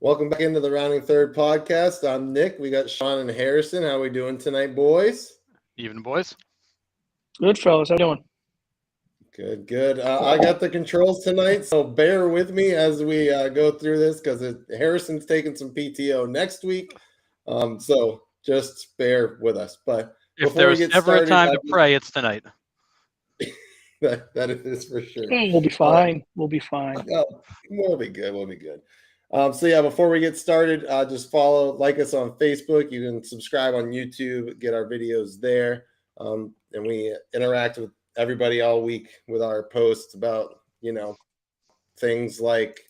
Welcome back into the Rounding Third podcast. I'm Nick. We got Sean and Harrison. How we doing tonight, boys? Evening, boys. Good, fellas. How you doing? Good. I got the controls tonight, so bear with me as we go through this because Harrison's taking some PTO next week. So just bear with us. But if there's ever a time to pray, it's tonight. that is for sure. We'll be fine. We'll be fine. We'll be good. Before we get started, just like us on Facebook. You can subscribe on YouTube, get our videos there. And we interact with everybody all week with our posts about, things like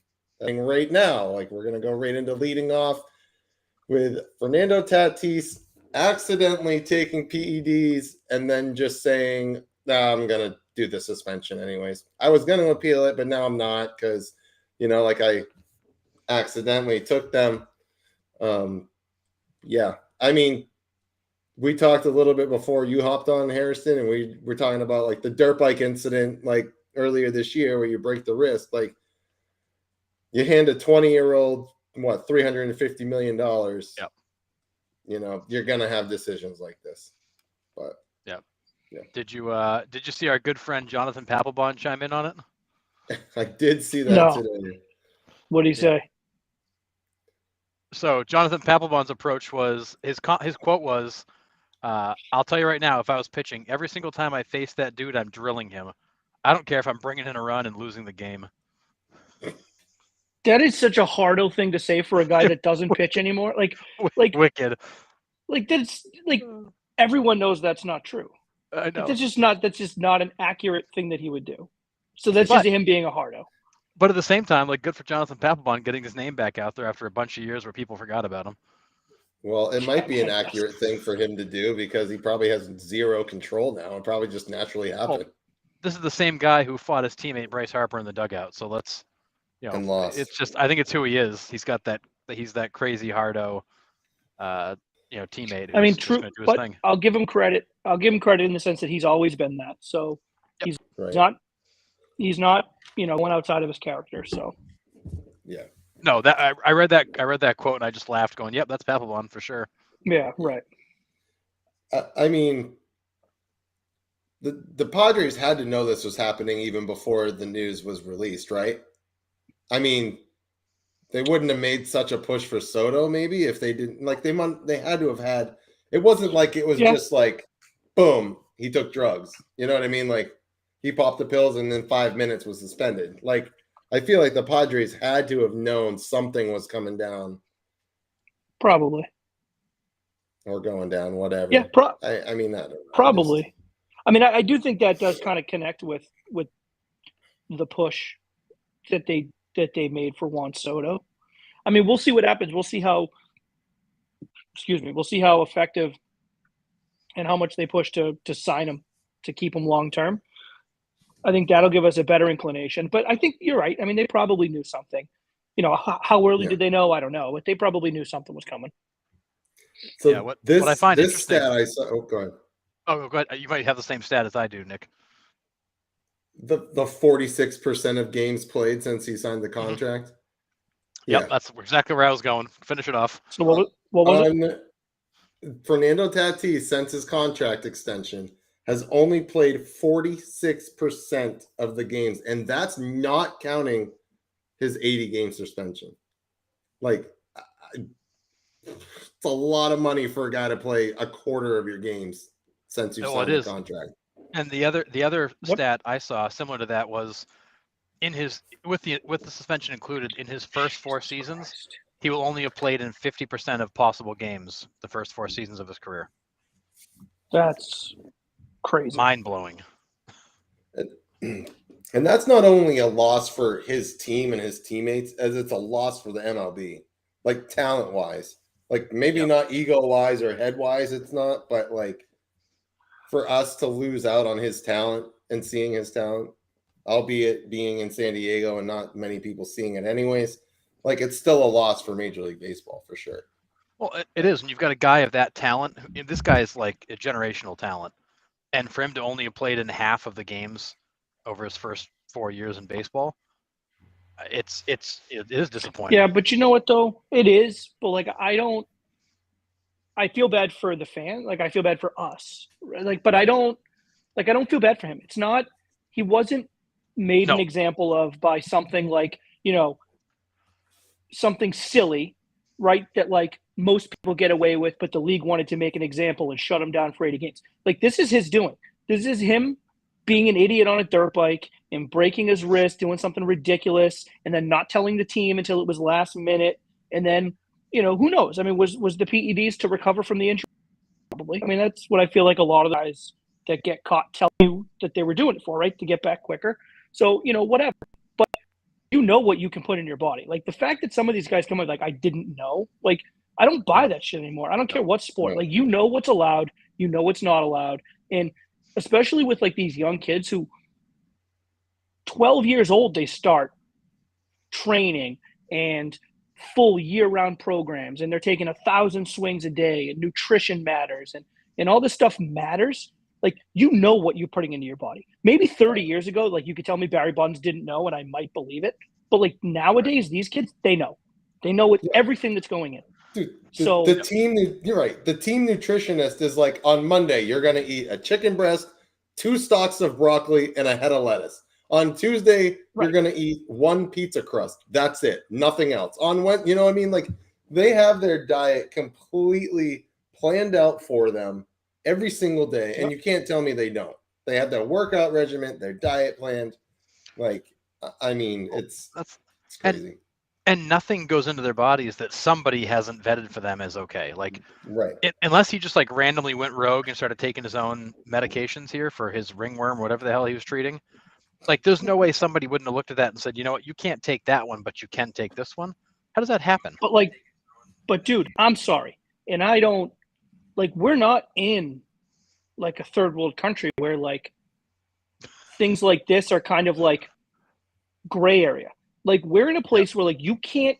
right now. Like we're going to go right into leading off with Fernando Tatis accidentally taking PEDs and then just saying, I'm going to do the suspension anyways. I was going to appeal it, but now I'm not because, I accidentally took them. We talked a little bit before you hopped on, Harrison, and we were talking about like the dirt bike incident like earlier this year where you break the wrist. Like you hand a 20-year-old $350 million. Yep. You're gonna have decisions like this. But yeah. Did you see our good friend Jonathan Papelbon chime in on it? I did see that today. What did he say? So Jonathan Papelbon's approach was his quote was, "I'll tell you right now, if I was pitching, every single time I face that dude, I'm drilling him. I don't care if I'm bringing in a run and losing the game." That is such a hardo thing to say for a guy that doesn't pitch anymore. Like wicked. Like that's like everyone knows that's not true. I know. That's just not an accurate thing that he would do. So that's just him being a hardo. But at the same time, like good for Jonathan Papelbon getting his name back out there after a bunch of years where people forgot about him. Well, it might be an accurate thing for him to do because he probably has zero control now and probably just naturally happened. This is the same guy who fought his teammate Bryce Harper in the dugout. So let's, and lost. It's just, I think it's who he is. He's got he's that crazy hardo, teammate. I mean, true, but thing. I'll give him credit. In the sense that he's always been that. So he's not, one outside of his character. So yeah. No, that I read that quote and I just laughed, going, "Yep, that's Papelbon for sure." Yeah, right. I mean, the Padres had to know this was happening even before the news was released, right? I mean, they wouldn't have made such a push for Soto maybe if they didn't. Like they had to have had. It wasn't like it was just like, boom, he took drugs. You know what I mean? Like he popped the pills and then 5 minutes was suspended. Like I feel like the Padres had to have known something was coming down. Probably. Or going down, whatever. Yeah, I mean that. Probably. I do think that does kind of connect with the push that they made for Juan Soto. I mean, we'll see what happens. We'll see how effective and how much they push to sign him, to keep him long term. I think that'll give us a better inclination. But I think you're right. I mean, they probably knew something. How early did they know? I don't know. But they probably knew something was coming. So what I find this interesting. Stat I saw. Oh, go ahead. Oh, go ahead. You might have the same stat as I do, Nick. The 46% of games played since he signed the contract. Mm-hmm. Yep, that's exactly where I was going. Finish it off. So what was it? Fernando Tatis, since his contract extension, has only played 46% of the games, and that's not counting his 80-game suspension. Like, it's a lot of money for a guy to play a quarter of your games since you signed the contract. And the other stat I saw similar to that was with the suspension included, in his first 4 seasons, he will only have played in 50% of possible games the first 4 seasons of his career. That's crazy. Mind-blowing. And that's not only a loss for his team and his teammates, as it's a loss for the MLB. Like talent-wise. Like maybe not ego-wise or head-wise it's not, but like for us to lose out on his talent and seeing his talent, albeit being in San Diego and not many people seeing it anyways, like it's still a loss for Major League Baseball for sure. Well, it is. And you've got a guy of that talent. This guy is like a generational talent. And for him to only have played in half of the games over his first 4 years in baseball, it is disappointing. Yeah, but you know what though? It is, but like I feel bad for the fan. Like I feel bad for us. Like, but I don't feel bad for him. It's not. He wasn't made an No. example of by something like something silly, right? That like most people get away with, but the league wanted to make an example and shut him down for 80 games. Like this is his doing. This is him being an idiot on a dirt bike and breaking his wrist, doing something ridiculous, and then not telling the team until it was last minute. And then, who knows? I mean, was the PEDs to recover from the injury? Probably. I mean, that's what I feel like a lot of the guys that get caught tell you that they were doing it for, right? To get back quicker. So, whatever. But you know what you can put in your body. Like the fact that some of these guys come out like, I didn't know. Like, I don't buy that shit anymore. I don't care what sport. Like, what's allowed. What's not allowed. And especially with like these young kids who 12 years old, they start training and full year-round programs, and they're taking 1,000 swings a day, and nutrition matters, and all this stuff matters. Like, what you're putting into your body. Maybe 30 years ago, like you could tell me Barry Bonds didn't know, and I might believe it. But like nowadays, these kids, they know everything that's going in. Dude, the team, you're right. The team nutritionist is like, on Monday, you're going to eat a chicken breast, 2 stalks of broccoli, and a head of lettuce. On Tuesday, you're going to eat 1 pizza crust. That's it. Nothing else. On Wednesday, you know what I mean? Like, they have their diet completely planned out for them every single day. And you can't tell me they don't. They have their workout regimen, their diet planned. Like, I mean, it's crazy. And nothing goes into their bodies that somebody hasn't vetted for them as okay. Like, unless he just like randomly went rogue and started taking his own medications here for his ringworm, whatever the hell he was treating. Like, there's no way somebody wouldn't have looked at that and said, you know what, you can't take that one, but you can take this one. How does that happen? But dude, I'm sorry. And I don't, like, we're not in like a third world country where like things like this are kind of like gray area. Like, we're in a place where like you can't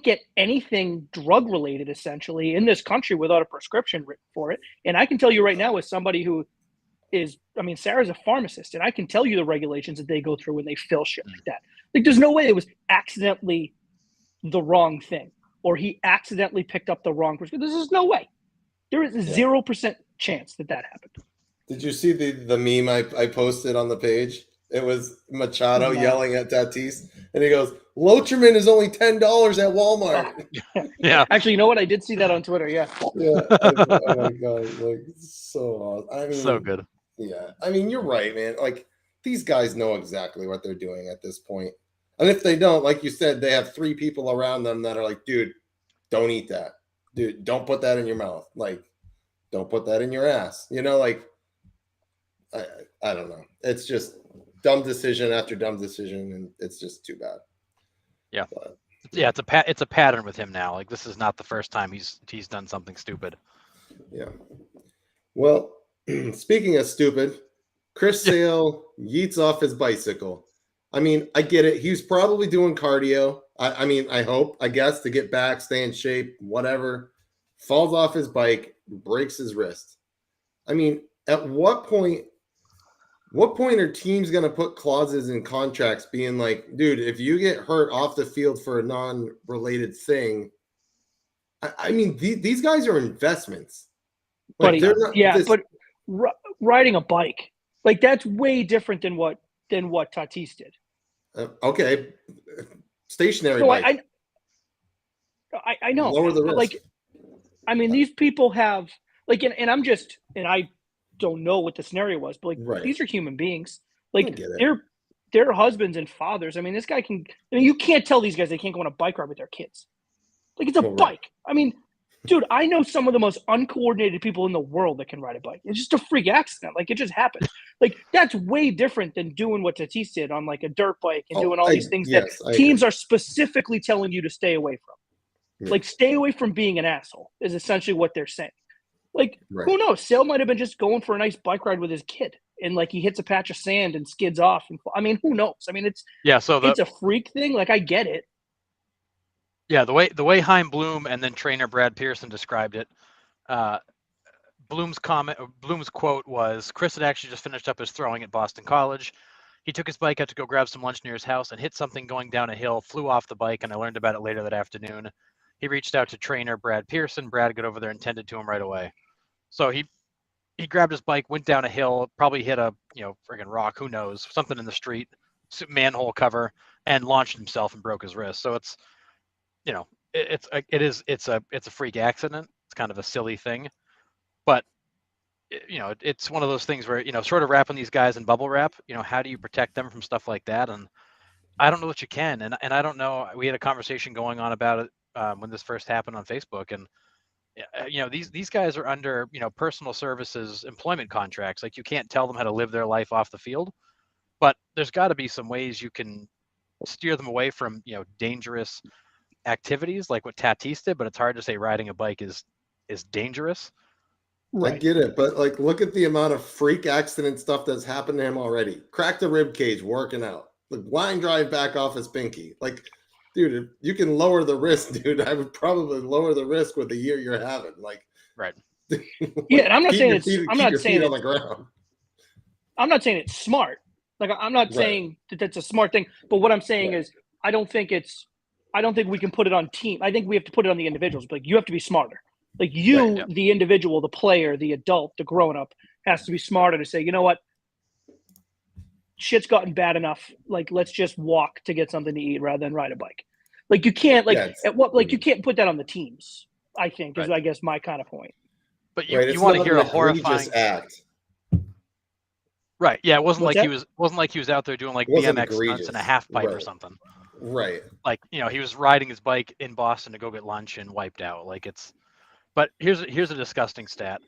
get anything drug related essentially in this country without a prescription written for it. And I can tell you right now, as somebody who Sarah's a pharmacist, and I can tell you the regulations that they go through when they fill shit like that. Like, there's no way it was accidentally the wrong thing, or he accidentally picked up the wrong prescription. There's no way. There is 0% chance that happened. Did you see the meme I posted on the page? It was Machado yelling at Tatis, and he goes, "Locherman is only $10 at Walmart." Yeah. Actually, you know what? I did see that on Twitter. Yeah. Yeah. Oh my god! Like, so awesome. I mean, so good. Yeah. I mean, you're right, man. Like, these guys know exactly what they're doing at this point. And if they don't, like you said, they have 3 people around them that are like, dude, don't eat that. Dude, don't put that in your mouth. Like, don't put that in your ass. Like, I don't know. It's just dumb decision after dumb decision, and it's just too bad. Yeah. But, yeah, it's a pattern with him now. Like, this is not the first time he's done something stupid. Yeah. Well, speaking of stupid, Chris Sale yeets off his bicycle. I mean, I get it. He was probably doing cardio. I mean, I hope, I guess, to get back, stay in shape, whatever. Falls off his bike, breaks his wrist. I mean, at what point are teams going to put clauses in contracts being like, dude, if you get hurt off the field for a non-related thing, I mean, these guys are investments. Like, but riding a bike, like, that's way different than what Tatis did. Okay, stationary bike. I know. Lower the risk. Like, I mean, these people have like, and I don't know what the scenario was, but like, these are human beings. Like, they're husbands and fathers. I mean, this guy can. I mean, you can't tell these guys they can't go on a bike ride with their kids. Like, it's a bike. I mean, dude, I know some of the most uncoordinated people in the world that can ride a bike. It's just a freak accident. Like, it just happened. Like, that's way different than doing what Tatis did on like a dirt bike and doing all these things that teams are specifically telling you to stay away from. Yeah. Like, stay away from being an asshole is essentially what they're saying. Like, who knows? Sale might have been just going for a nice bike ride with his kid, and like he hits a patch of sand and skids off. And I mean, who knows? I mean, it's a freak thing. Like, I get it. Yeah, the way Chaim Bloom and then trainer Brad Pearson described it, Bloom's quote was, Chris had actually just finished up his throwing at Boston College. he took his bike out to go grab some lunch near his house and hit something going down a hill, flew off the bike, and I learned about it later that afternoon. He reached out to trainer Brad Pearson. Brad got over there and tended to him right away. So he grabbed his bike, went down a hill, probably hit a friggin' rock, who knows, something in the street, manhole cover, and launched himself and broke his wrist. So it's it's a freak accident. It's kind of a silly thing, but it's one of those things where sort of wrapping these guys in bubble wrap. How do you protect them from stuff like that? And I don't know that you can. And I don't know. We had a conversation going on about it when this first happened on Facebook, and these guys are under personal services employment contracts. Like, you can't tell them how to live their life off the field, but there's got to be some ways you can steer them away from dangerous activities like what Tatis did. But it's hard to say riding a bike is dangerous. I get it, but like, look at the amount of freak accident stuff that's happened to him already. Cracked a rib cage working out, like line drive back off his pinky. Like, dude, if you can lower the risk, dude, I would probably lower the risk with the year you're having. Like, right. Yeah, and I'm not saying I'm not saying on the ground. I'm not saying it's smart. Like, I'm not saying that that's a smart thing. But what I'm saying is, I don't think we can put it on team. I think we have to put it on the individuals. Like, you have to be smarter. Like, you, the individual, the player, the adult, the grown-up, has to be smarter to say, you know what, shit's gotten bad enough. Like, let's just walk to get something to eat rather than ride a bike. Like, you can't, you can't put that on the teams, I think, is, I guess, my kind of point. But you want to hear a horrifying act. Right. Yeah, it wasn't like he was out there doing like BMX stunts in a half pipe or something. Right. Like, he was riding his bike in Boston to go get lunch and wiped out. Like, but here's a disgusting stat.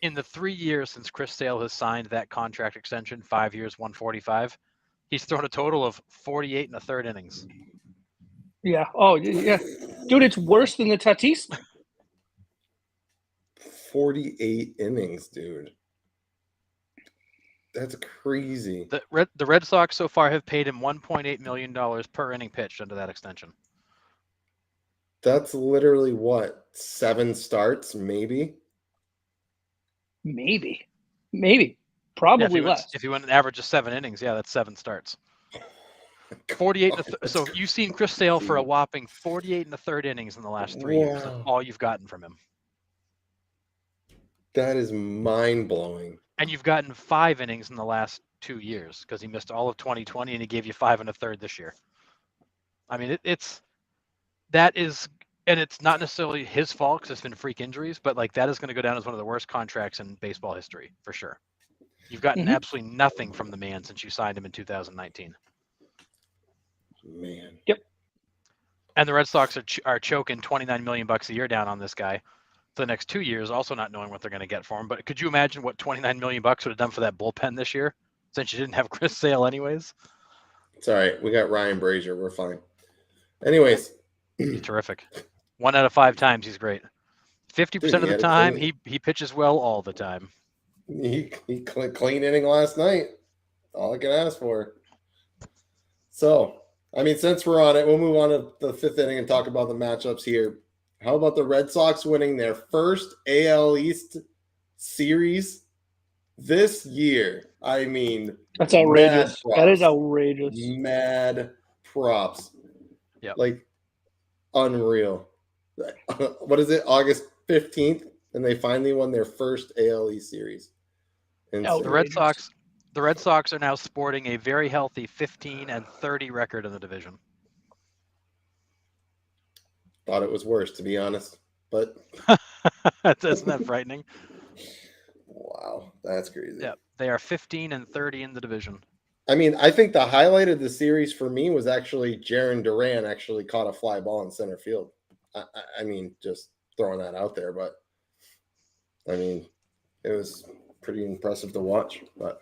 In the 3 years since Chris Sale has signed that contract extension, 5 years, 145, he's thrown a total of 48 1/3 innings. Yeah. Oh, yeah. Dude, it's worse than the Tatis. 48 innings, dude. That's crazy. The Red Sox so far have paid him $1.8 million per inning pitched under that extension. That's literally what, 7 starts, maybe? Maybe. Probably less. If you went an average of 7 innings, that's 7 starts. 48. So you've seen Chris Sale for a whopping 48 1/3 innings in the last 3 years. That's all you've gotten from him. That is mind blowing. And you've gotten 5 innings in the last 2 years because he missed all of 2020 and he gave you 5 1/3 this year. I mean, it's not necessarily his fault because it's been freak injuries, but like, that is going to go down as one of the worst contracts in baseball history for sure. You've gotten absolutely nothing from the man since you signed him in 2019. Man. Yep. And the Red Sox are choking $29 million a year down on this guy for the next 2 years, also not knowing what they're going to get for him. But could you imagine what $29 million would have done for that bullpen this year, since you didn't have Chris Sale anyways? It's all right. We got Ryan Brazier. We're fine. Anyways. He's terrific. 1 out of 5 times, he's great. 50% of the time, he pitches well all the time. He clean inning last night. All I can ask for. So, I mean, since we're on it, we'll move on to the 5th inning and talk about the matchups here. How about the Red Sox winning their first AL East series this year? I mean, that's outrageous. That is outrageous. Mad props. Yeah. Like, unreal. What is it? August 15th, and they finally won their first AL East series. The Red Sox are now sporting a very healthy 15-30 record in the division. Thought it was worse, to be honest, but isn't that frightening? Wow, that's crazy. Yeah, they are 15-30 in the division. I mean, I think the highlight of the series for me was actually Jarren Duran actually caught a fly ball in center field. I mean, just throwing that out there, but I mean, it was pretty impressive to watch. But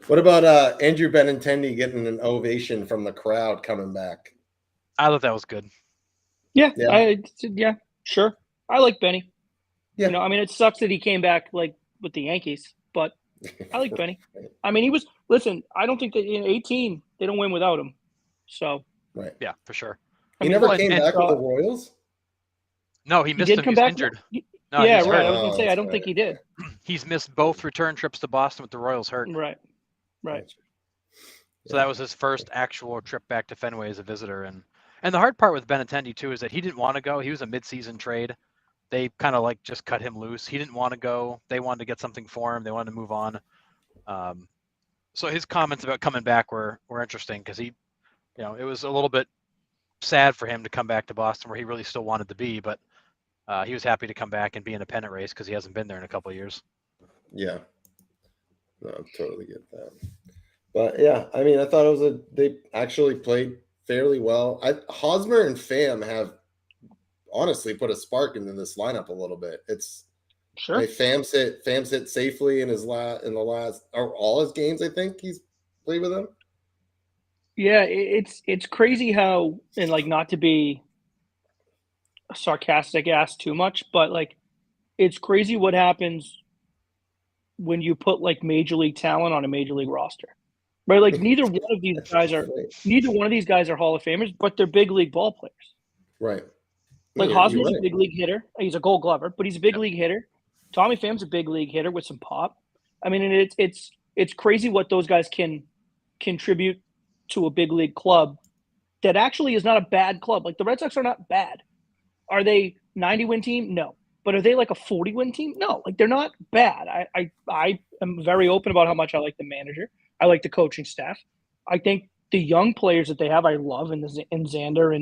what about Andrew Benintendi getting an ovation from the crowd coming back? I thought that was good. Yeah. Sure. I like Benny. Yeah. I mean, it sucks that he came back like with the Yankees, but I like Benny. I mean, I don't think that in 18 they don't win without him. So right. Yeah, for sure. He never came back with the Royals? No, he missed him. He's injured. No, yeah, right. I was going to say, I don't think he did. He's missed both return trips to Boston with the Royals hurt. Right. So that was his first actual trip back to Fenway as a visitor. And the hard part with Benintendi too is that he didn't want to go. He was a midseason trade. They kind of like just cut him loose. He didn't want to go. They wanted to get something for him. They wanted to move on. So his comments about coming back were interesting because he, it was a little bit sad for him to come back to Boston where he really still wanted to be, but he was happy to come back and be in a pennant race because he hasn't been there in a couple of years. Yeah. No, I totally get that. But yeah, I mean, I thought they actually played fairly well. Hosmer and Pham have honestly put a spark into this lineup a little bit. It's Sure. like Pham sit safely in the last or all his games. I think he's played with them. Yeah, it's crazy how, and like not to be sarcastic ass too much, but like it's crazy what happens when you put like major league talent on a major league roster, right? Like neither one of these guys are Hall of Famers, but they're big league ball players. Right. Like Yeah, Hosmer's right. a big league hitter. He's a Gold Glover, but he's a big league hitter. Tommy Pham's a big league hitter with some pop. I mean, and it's crazy what those guys can contribute to a big league club that actually is not a bad club. Like the Red Sox are not bad. Are they 90-win team? No. But are they like a 40-win team? No. Like they're not bad. I am very open about how much I like the manager. I like the coaching staff. I think the young players that they have, I love in Xander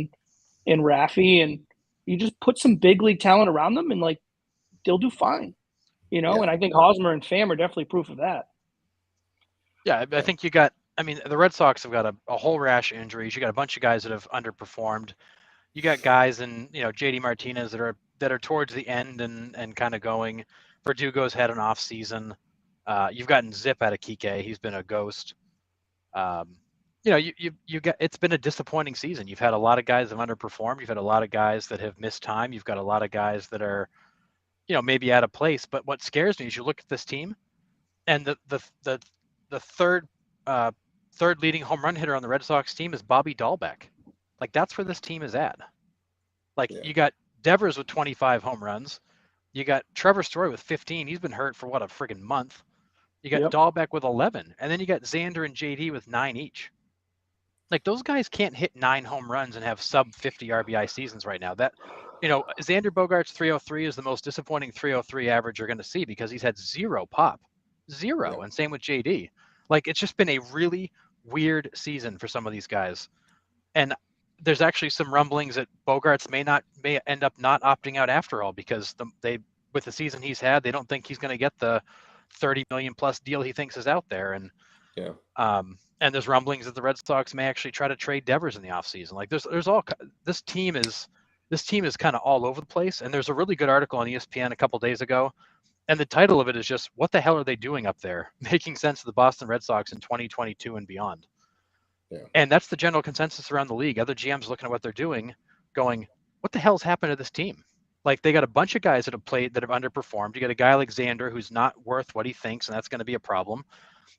and Raffy, and you just put some big league talent around them and like they'll do fine. And I think Hosmer and Pham are definitely proof of that. Yeah, I think the Red Sox have got a whole rash of injuries. You got a bunch of guys that have underperformed. You got guys in, JD Martinez that are towards the end and kind of going. Verdugo's had an off season. You've gotten Zip out of Kike. He's been a ghost. You got, it's been a disappointing season. You've had a lot of guys that have underperformed. You've had a lot of guys that have missed time. You've got a lot of guys that are, maybe out of place. But what scares me is you look at this team, and the third leading home run hitter on the Red Sox team is Bobby Dahlbeck. Like that's where this team is at. Like you got Devers with 25 home runs. You got Trevor Story with 15. He's been hurt for what, a friggin' month. You got Dahlbeck with 11. And then you got Xander and JD with 9 each. Like those guys can't hit 9 home runs and have sub 50 RBI seasons right now. That, Xander Bogaerts 303 is the most disappointing 303 average you're going to see because he's had 0 pop. 0. And same with JD. Like it's just been a really weird season for some of these guys. And there's actually some rumblings that Bogaerts may end up not opting out after all because with the season he's had, they don't think he's going to get the 30 million plus deal he thinks is out there. And and there's rumblings that the Red Sox may actually try to trade Devers in the offseason. Like this team is kind of all over the place. And there's a really good article on ESPN a couple days ago. And the title of it is just, what the hell are they doing up there? Making sense of the Boston Red Sox in 2022 and beyond. Yeah. And that's the general consensus around the league. Other GMs looking at what they're doing, going, what the hell's happened to this team? Like they got a bunch of guys that have underperformed. You got a guy like Xander who's not worth what he thinks, and that's going to be a problem.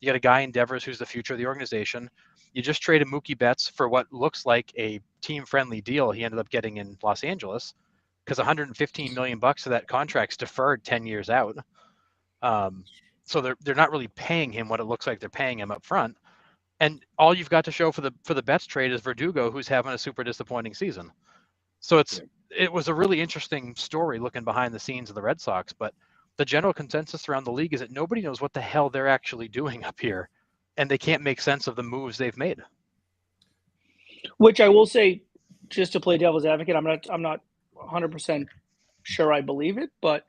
You got a guy in Devers who's the future of the organization. You just traded Mookie Betts for what looks like a team-friendly deal he ended up getting in Los Angeles because $115 million of that contract's deferred 10 years out. So they're not really paying him what it looks like they're paying him up front. And all you've got to show for the Betts trade is Verdugo, who's having a super disappointing season. So it was a really interesting story looking behind the scenes of the Red Sox. But the general consensus around the league is that nobody knows what the hell they're actually doing up here, and they can't make sense of the moves they've made. Which I will say, just to play devil's advocate, I'm not 100% sure I believe it, but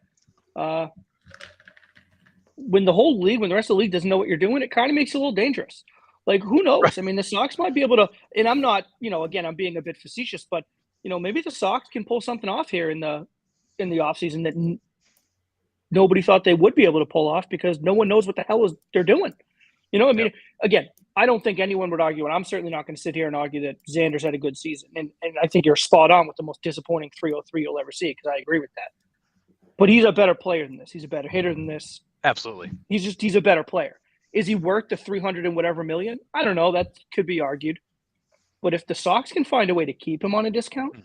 when the rest of the league doesn't know what you're doing, it kind of makes it a little dangerous. Like, who knows? Right. I mean, the Sox might be able to, and I'm not, again, I'm being a bit facetious, but, maybe the Sox can pull something off here in the offseason that nobody thought they would be able to pull off because no one knows what the hell they're doing. Again, I don't think anyone would argue, and I'm certainly not going to sit here and argue that Xander's had a good season. And I think you're spot on with the most disappointing 303 you'll ever see because I agree with that. But he's a better player than this. He's a better hitter than this. Absolutely. He's a better player. Is he worth the 300 and whatever million? I don't know. That could be argued. But if the Sox can find a way to keep him on a discount,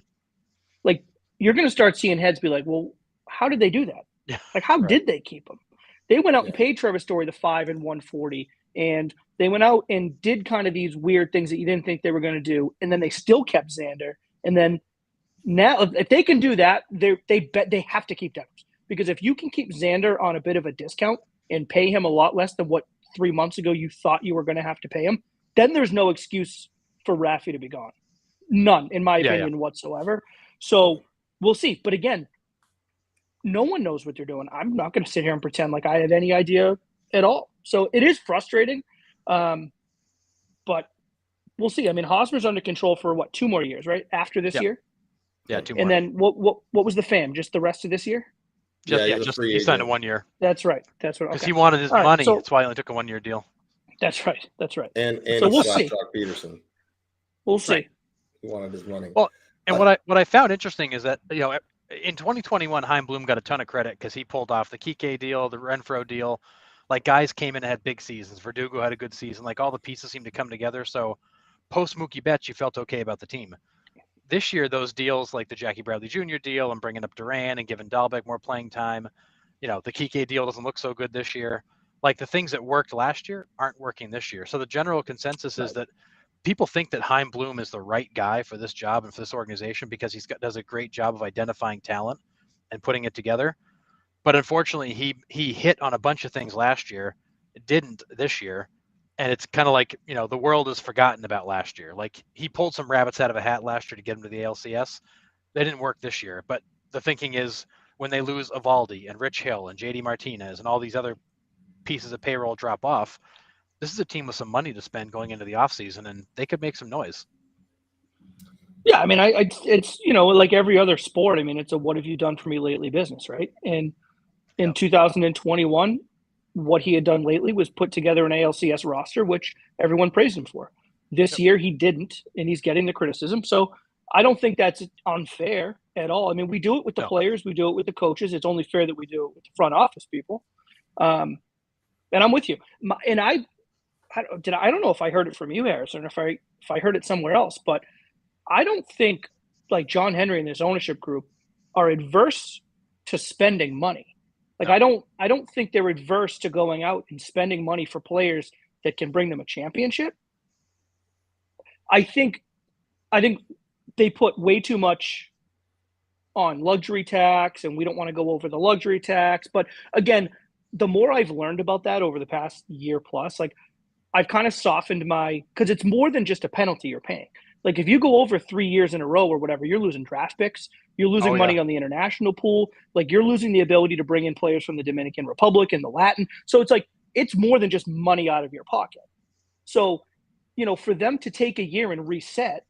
like you're going to start seeing heads be like, well, how did they do that? Yeah, like, how did they keep him? They went out and paid Trevor Story the 5 and 140, and They went out and did kind of these weird things that you didn't think they were going to do, and then they still kept Xander. And then now, if they can do that, they have to keep Devers, because if you can keep Xander on a bit of a discount and pay him a lot less than what 3 months ago you thought you were going to have to pay him, then there's no excuse for Raffy to be gone. None, in my opinion, whatsoever. So we'll see. But again, no one knows what they're doing. I'm not going to sit here and pretend like I have any idea at all. So it is frustrating, but we'll see. I mean, Hosmer's under control for 2 more years, right? After this year? Yeah, 2 more. And then what was the FAM? Just the rest of this year? Just he signed a 1 year. That's right. That's right. Because he wanted his money. So, that's why he only took a 1 year deal. That's right. That's right. And so we'll see. Jock Peterson. We'll see. Right. He wanted his money. Well, and what I found interesting is that, you know, in 2021, Chaim Bloom got a ton of credit because he pulled off the Kike deal, the Renfroe deal. Like, guys came in and had big seasons. Verdugo had a good season. Like, all the pieces seemed to come together. So post Mookie Betts, you felt okay about the team. This year, those deals, like the Jackie Bradley Jr. deal and bringing up Duran and giving Dahlbeck more playing time, you know, the Kike deal doesn't look so good this year. Like, the things that worked last year aren't working this year. So the general consensus is that people think that Chaim Bloom is the right guy for this job and for this organization because does a great job of identifying talent and putting it together. But unfortunately, he hit on a bunch of things last year. It didn't this year. And it's kind of like, you know, the world has forgotten about last year. Like, he pulled some rabbits out of a hat last year to get him to the ALCS. They didn't work this year. But the thinking is when they lose Eovaldi and Rich Hill and JD Martinez and all these other pieces of payroll drop off, this is a team with some money to spend going into the offseason, and they could make some noise. Yeah, I mean, it's, you know, like every other sport. I mean, it's a what have you done for me lately business, right? And in 2021, what he had done lately was put together an ALCS roster, which everyone praised him for. This year he didn't, and he's getting the criticism. So I don't think that's unfair at all. I mean, we do it with the players, we do it with the coaches. It's only fair that we do it with the front office people. And I'm with you. I don't know if I heard it from you, Harrison, or if I heard it somewhere else, but I don't think, like, John Henry and his ownership group are adverse to spending money. Like, no. I don't think they're adverse to going out and spending money for players that can bring them a championship. I think they put way too much on luxury tax, and we don't want to go over the luxury tax. But again, the more I've learned about that over the past year plus, like, I've kind of softened because it's more than just a penalty you're paying. Like, if you go over 3 years in a row or whatever, you're losing draft picks. You're losing money on the international pool. Like, you're losing the ability to bring in players from the Dominican Republic and the Latin. So it's like, it's more than just money out of your pocket. So, you know, for them to take a year and reset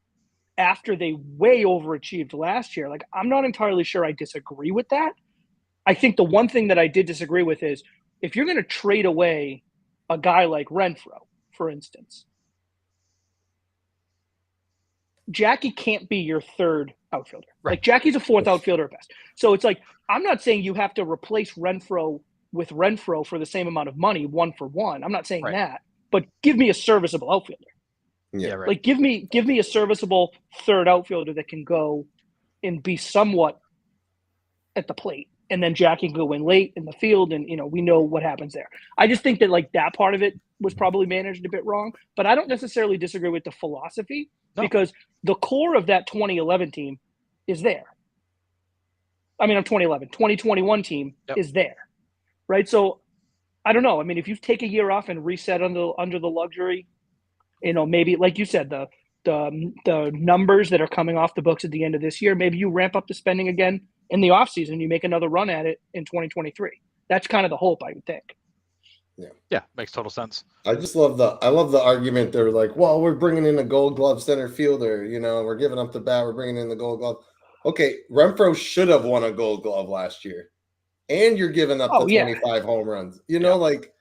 after they way overachieved last year, like, I'm not entirely sure I disagree with that. I think the one thing that I did disagree with is if you're going to trade away a guy like Renfroe, for instance, Jackie can't be your third outfielder. Right. Like, Jackie's a fourth outfielder at best. So it's like, I'm not saying you have to replace Renfroe with Renfroe for the same amount of money, 1 for 1. I'm not saying that, but give me a serviceable outfielder. Yeah, right. Like, give me a serviceable third outfielder that can go and be somewhat at the plate. And then Jackie can go in late in the field, and, you know, we know what happens there. I just think that, like, that part of it was probably managed a bit wrong, but I don't necessarily disagree with the philosophy because the core of that 2011 team is there. I mean, 2021 team is there, right? So I don't know. I mean, if you take a year off and reset under the luxury, you know, maybe, like you said, the numbers that are coming off the books at the end of this year, maybe you ramp up the spending again in the offseason, you make another run at it in 2023. That's kind of the hope, I would think. Yeah, makes total sense. I love the argument. They're like, well, we're bringing in a Gold Glove center fielder, you know, we're giving up the bat, we're bringing in the Gold Glove. Okay, Renfroe should have won a Gold Glove last year, and you're giving up 25 home runs. You know, like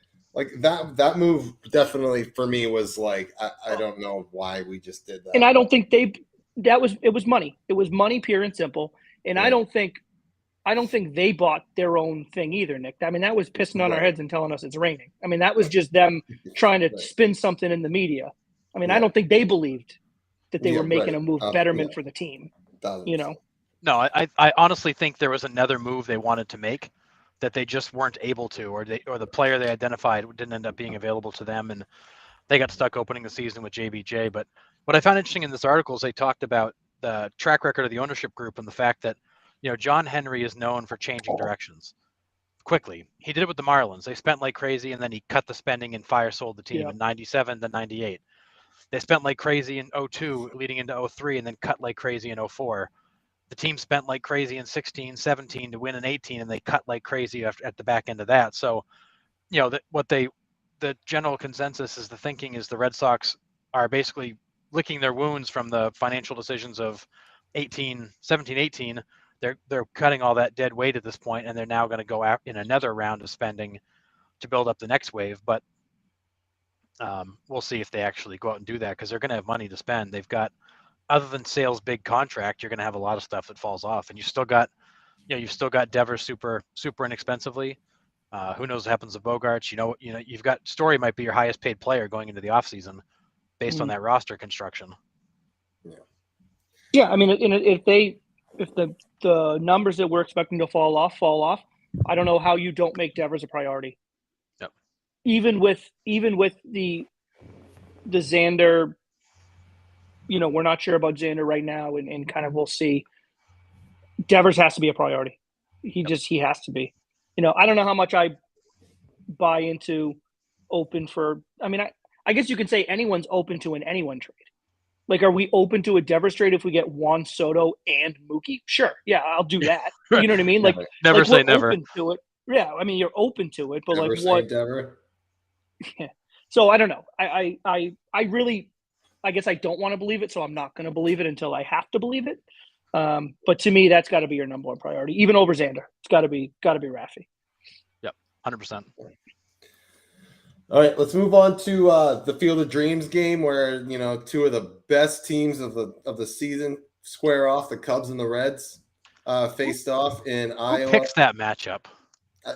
that move definitely for me was like, I don't know why we just did that. And I don't think it was money. It was money, pure and simple. And I don't think they bought their own thing either, Nick. I mean, that was pissing on our heads and telling us it's raining. I mean, that was just them trying to spin something in the media. I mean, I don't think they believed that they were making a move betterment for the team. You know? No, I honestly think there was another move they wanted to make that they just weren't able to, or the player they identified didn't end up being available to them. And they got stuck opening the season with JBJ. But what I found interesting in this article is they talked about the track record of the ownership group and the fact that, John Henry is known for changing directions quickly. He did it with the Marlins. They spent like crazy, and then he cut the spending and fire sold the team in 97 to 98. They spent like crazy in 02 leading into 03 and then cut like crazy in 04. The team spent like crazy in 16, 17 to win in 18, and they cut like crazy at the back end of that. So, the general consensus is the thinking is the Red Sox are basically licking their wounds from the financial decisions of 17, 18. They're cutting all that dead weight at this point, and they're now going to go out in another round of spending to build up the next wave. But we'll see if they actually go out and do that, because they're going to have money to spend. They've got, other than Sale's big contract, you're going to have a lot of stuff that falls off, and you've still got Devers super inexpensively. Who knows what happens to Bogarts? You've got Story might be your highest paid player going into the offseason based on that roster construction. Yeah, I mean, if the numbers that we're expecting to fall off, I don't know how you don't make Devers a priority. Yep. Even with the Xander, we're not sure about Xander right now, and kind of we'll see. Devers has to be a priority. He has to be. I don't know how much I buy into open for. I mean, I guess you can say anyone's open to an anyone trade. Like, are we open to a Devers trade if we get Juan Soto and Mookie? Sure, yeah, I'll do that. You know what I mean? Like, never say we're never. Open to it. Yeah, I mean, you're open to it, but Never like say what? Never. Yeah. So I don't know. I really, I guess I don't want to believe it, so I'm not going to believe it until I have to believe it. But to me, that's got to be your number one priority, even over Xander. It's got to be Rafi. Yep, 100%. All right, let's move on to the Field of Dreams game, where two of the best teams of the season square off. The Cubs and the Reds faced off in Iowa. Who picks that matchup?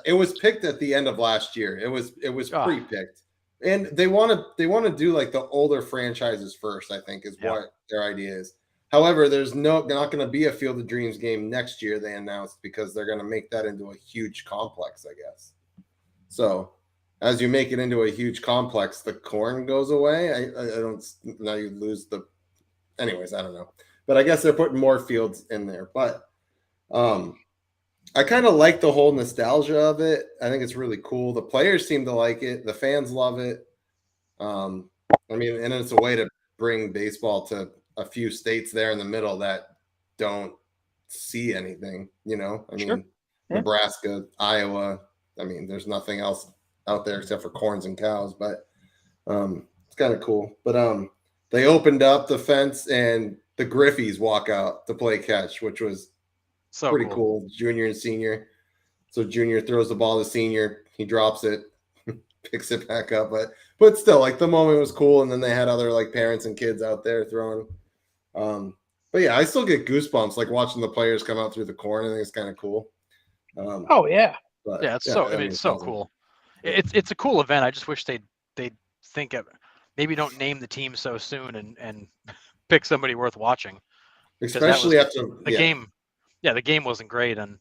It was picked at the end of last year. It was pre-picked, and they want to do like the older franchises first. I think is what their idea is. However, there's not going to be a Field of Dreams game next year. They announced, because they're going to make that into a huge complex, I guess. So, as you make it into a huge complex, the corn goes away. I don't. Now you lose the. Anyways, I don't know, but I guess they're putting more fields in there. But I kind of like the whole nostalgia of it. I think it's really cool. The players seem to like it. The fans love it. I mean, and it's a way to bring baseball to a few states there in the middle that don't see anything. I mean, Sure. Yeah. Nebraska, Iowa. I mean, there's nothing else out there except for corns and cows, but it's kind of cool. But they opened up the fence, and the Griffies walk out to play catch, which was So pretty cool. Junior and senior. So Junior throws the ball to Senior. He drops it, picks it back up. But still, like, the moment was cool. And then they had other like parents and kids out there throwing. But yeah, I still get goosebumps like watching the players come out through the corn. I think it's kind of cool. Oh yeah. But, yeah, it's so cool. It's a cool event. I just wish they'd think of, maybe don't name the team so soon and pick somebody worth watching. Especially after the game. Yeah, the game wasn't great, and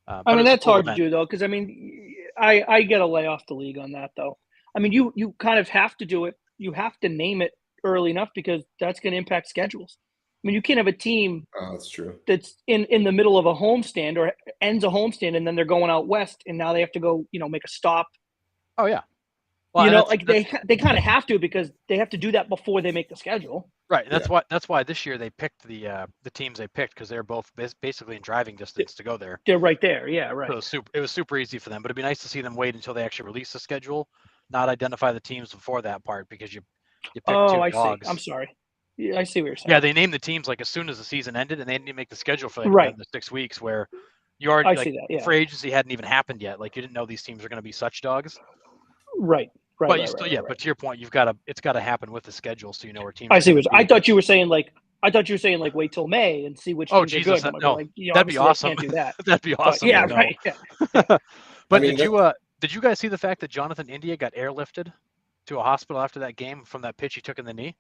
I mean, that's hard to do though, because I mean, I get a lay off the league on that though. I mean, you kind of have to do it. You have to name it early enough, because that's going to impact schedules. I mean, you can't have a team that's true. That's in the middle of a homestand or ends a homestand, and then they're going out west, and now they have to go, make a stop. Oh yeah. Well, they kind of have to, because they have to do that before they make the schedule. Right. That's why this year they picked the teams they picked, because they're both basically in driving distance to go there. They're right there. Yeah, right. So it was super easy for them, but it'd be nice to see them wait until they actually release the schedule, not identify the teams before that part, because you pick two dogs. See. I'm sorry. Yeah, I see what you're saying. Yeah, they named the teams like as soon as the season ended, and they didn't even make the schedule for the 6 weeks, where you already free agency hadn't even happened yet. Like, you didn't know these teams are going to be such dogs. Right. But but to your point, it's got to happen with the schedule, so you know where teams. I see what I thought you were saying. Wait till May and see which teams Jesus, are good. No, that'd be awesome. I can't do that. That'd be awesome. But, right. Yeah. But did you guys see the fact that Jonathan India got airlifted to a hospital after that game from that pitch he took in the knee?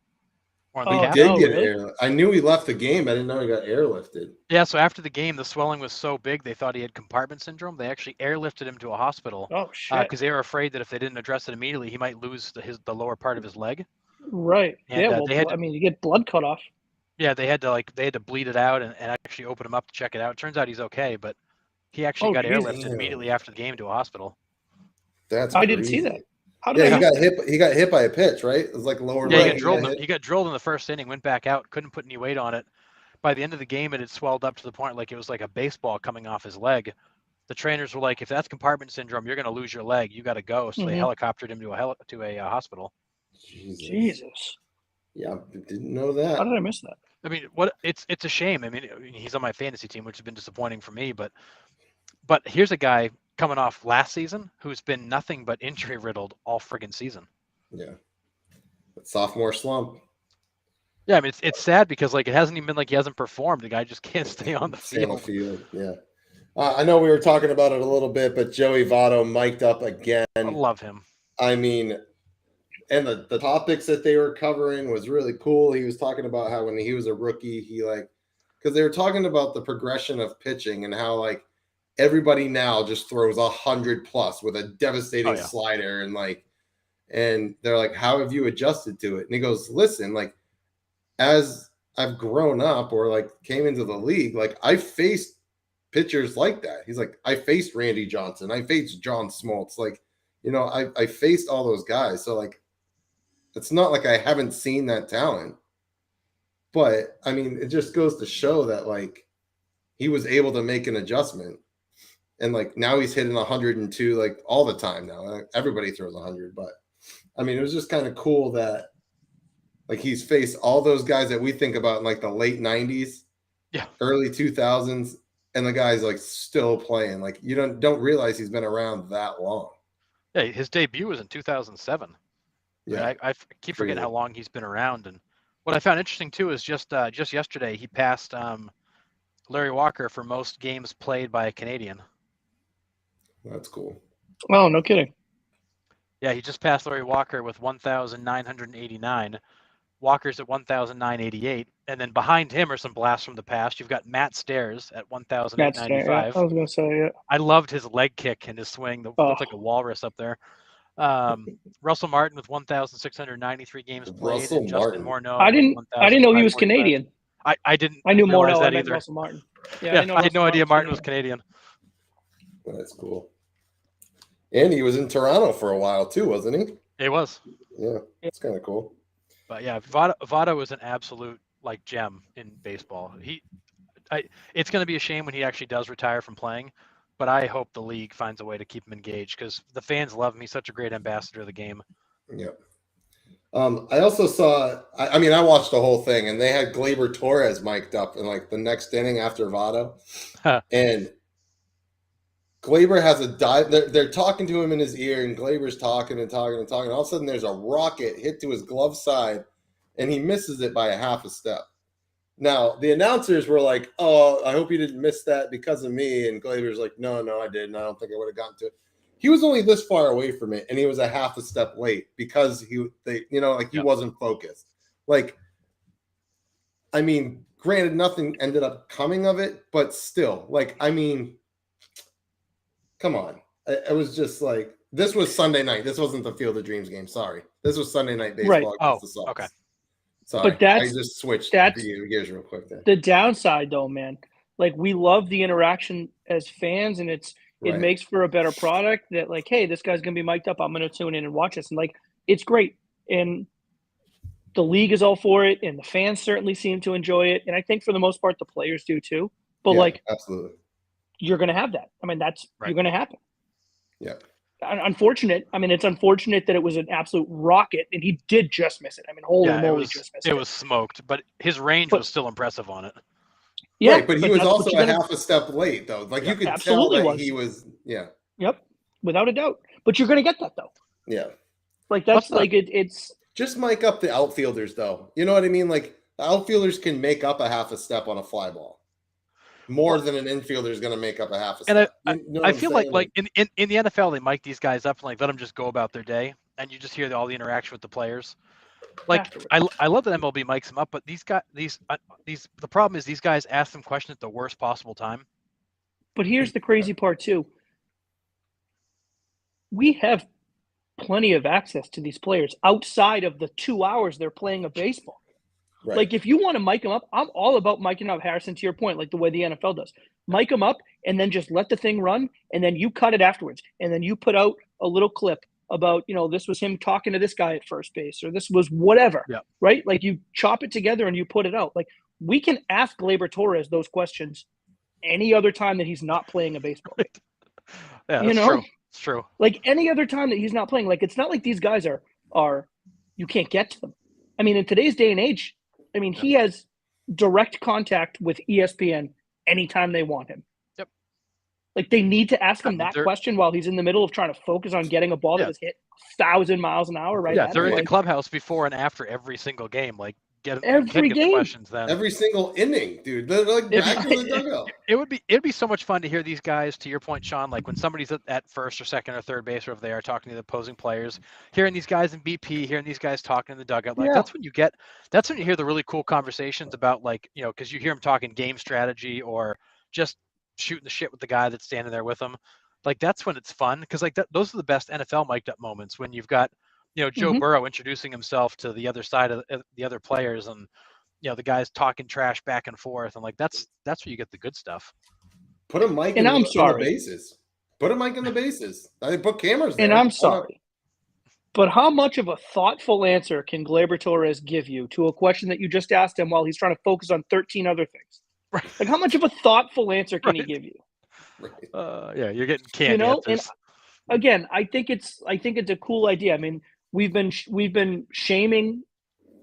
Or in He the Oh, calf. did no, get really? air. I knew he left the game. I didn't know he got airlifted. Yeah, so after the game, the swelling was so big they thought he had compartment syndrome. They actually airlifted him to a hospital Oh shit. because they were afraid that if they didn't address it immediately, he might lose the lower part of his leg. Right. And Yeah. Well, they had to, I mean, you get blood cut off. yeah, they had to bleed it out and actually open him up to check it out. Turns out he's okay, but he actually Oh, got Jesus. airlifted Damn. immediately after the game to a hospital. That's I didn't see crazy. that. How did Yeah, I he miss got hit. He got hit by a pitch, right? It was like lower Yeah, leg. he got drilled in the first inning, went back out, couldn't put any weight on it. By the end of the game, it had swelled up to the point like it was like a baseball coming off his leg. The trainers were like, if that's compartment syndrome, you're going to lose your leg. You got to go. So they Mhm. helicoptered him to a hospital. Jesus. Yeah, didn't know that. How did I miss that? I mean, it's a shame. I mean, he's on my fantasy team, which has been disappointing for me. But here's a guy coming off last season who's been nothing but injury riddled all friggin' season. Yeah, sophomore slump. Yeah, I mean, it's sad because like it hasn't even been like he hasn't performed. The guy just can't stay on the field. Yeah. I know we were talking about it a little bit, but Joey Votto mic'd up again. I love him. I mean, and the topics that they were covering was really cool. He was talking about how when he was a rookie, because they were talking about the progression of pitching and how like everybody now just throws 100+ with a devastating slider and they're like, how have you adjusted to it? And he goes, listen, like as I've grown up or like came into the league, like I faced pitchers like that. He's like, I faced Randy Johnson, I faced John Smoltz, like, you know, I faced all those guys. So like, it's not like I haven't seen that talent, but I mean, it just goes to show that like he was able to make an adjustment, and like now he's hitting 102 like all the time now. Like, everybody throws 100, but I mean, it was just kind of cool that like he's faced all those guys that we think about in like the late 90s, early 2000s, and the guy's like still playing. Like you don't realize he's been around that long. Yeah, his debut was in 2007. Yeah, I keep forgetting how long he's been around. And what I found interesting too is just yesterday he passed Larry Walker for most games played by a Canadian. That's cool. Oh, no kidding. Yeah, he just passed Larry Walker with 1,989. Walker's at 1,988, and then behind him are some blasts from the past. You've got Matt Stairs at 1,895. Yeah. I was gonna say, yeah. I loved his leg kick and his swing. That looked like a walrus up there. Russell Martin with 1,693 games played. Russell and Justin Martin. Morneau. I didn't know he was Canadian. I didn't. I knew realize Morneau. that I meant either. Russell Martin. Yeah, I had no idea Martin was Canadian. Canadian. That's cool. And he was in Toronto for a while too, wasn't he? It was. Yeah, it's kind of cool. But yeah, Votto is an absolute like gem in baseball. It's going to be a shame when he actually does retire from playing, but I hope the league finds a way to keep him engaged because the fans love him. He's such a great ambassador of the game. Yeah. I also saw. I mean, I watched the whole thing, and they had Gleyber Torres mic'd up in like the next inning after Votto, and Gleyber has a dive. They're talking to him in his ear, and Gleyber's talking and talking and talking. All of a sudden, there's a rocket hit to his glove side, and he misses it by a half a step. Now, the announcers were like, "Oh, I hope you didn't miss that because of me." And Gleyber's like, "No, I didn't. I don't think I would have gotten to it." He was only this far away from it, and he was a half a step late because he wasn't focused. Like, I mean, granted, nothing ended up coming of it, but still, like, I mean. Come on. It was just like, this was Sunday night. This wasn't the Field of Dreams game. Sorry. This was Sunday night baseball. Right. Oh, the Sox. okay. Sorry. But I just switched gears real quick there. The downside, though, man, like we love the interaction as fans, and it makes for a better product that like, hey, this guy's going to be mic'd up. I'm going to tune in and watch this. And like, it's great. And the league is all for it. And the fans certainly seem to enjoy it. And I think for the most part, the players do too. But absolutely. You're going to have that. I mean, you're going to happen. Yeah. Unfortunate. I mean, it's unfortunate that it was an absolute rocket, and he did just miss it. I mean, holy moly, just missed it. It was smoked, but his range was still impressive on it. Yeah, right, but he was also a half a step late, though. Like you could tell that he was. Yeah. Yep, without a doubt. But you're going to get that, though. Yeah. Like that's like it's just mic up the outfielders, though. You know what I mean? Like the outfielders can make up a half a step on a fly ball. More than an infielder is going to make up a half a step. And I feel like in the NFL, they mic these guys up and like let them just go about their day, and you just hear all the interaction with the players. Like afterwards. I love that MLB mics them up, but the problem is these guys ask them questions at the worst possible time. But here's the crazy part too. We have plenty of access to these players outside of the 2 hours they're playing a baseball. Right. Like if you want to mic them up, I'm all about miking up Harrison, to your point, like the way the NFL does. Mic them up and then just let the thing run, and then you cut it afterwards. And then you put out a little clip about, this was him talking to this guy at first base, or this was whatever, Yeah. right? Like you chop it together and you put it out. Like we can ask Gleyber Torres those questions any other time that he's not playing a baseball game. Yeah, You that's know? true. It's true. Like any other time that he's not playing. Like it's not like these guys are you can't get to them. I mean, in today's day and age, he has direct contact with ESPN anytime they want him. Yep. Like they need to ask him that question while he's in the middle of trying to focus on getting a ball that was hit 1,000 miles an hour, right? Yeah, they're in the clubhouse before and after every single game. Like every game, questions then. Every single inning, dude. They're like back in the dugout. It'd be so much fun to hear these guys. To your point, Sean, like when somebody's at first or second or third base, or if they are talking to the opposing players, hearing these guys in BP, hearing these guys talking in the dugout, like that's when you hear the really cool conversations about because you hear them talking game strategy or just shooting the shit with the guy that's standing there with them. Like that's when it's fun because those are the best NFL mic'd up moments when you've got Joe Burrow introducing himself to the other side of the other players, and the guys talking trash back and forth, and that's where you get the good stuff. Put a mic in the bases. Put a mic in the bases. I put cameras there. And I'm sorry, but how much of a thoughtful answer can Gleyber Torres give you to a question that you just asked him while he's trying to focus on 13 other things? Right. Like how much of a thoughtful answer can he give you? Right. You're getting canned answers. And again, I think it's a cool idea. I mean, we've been shaming,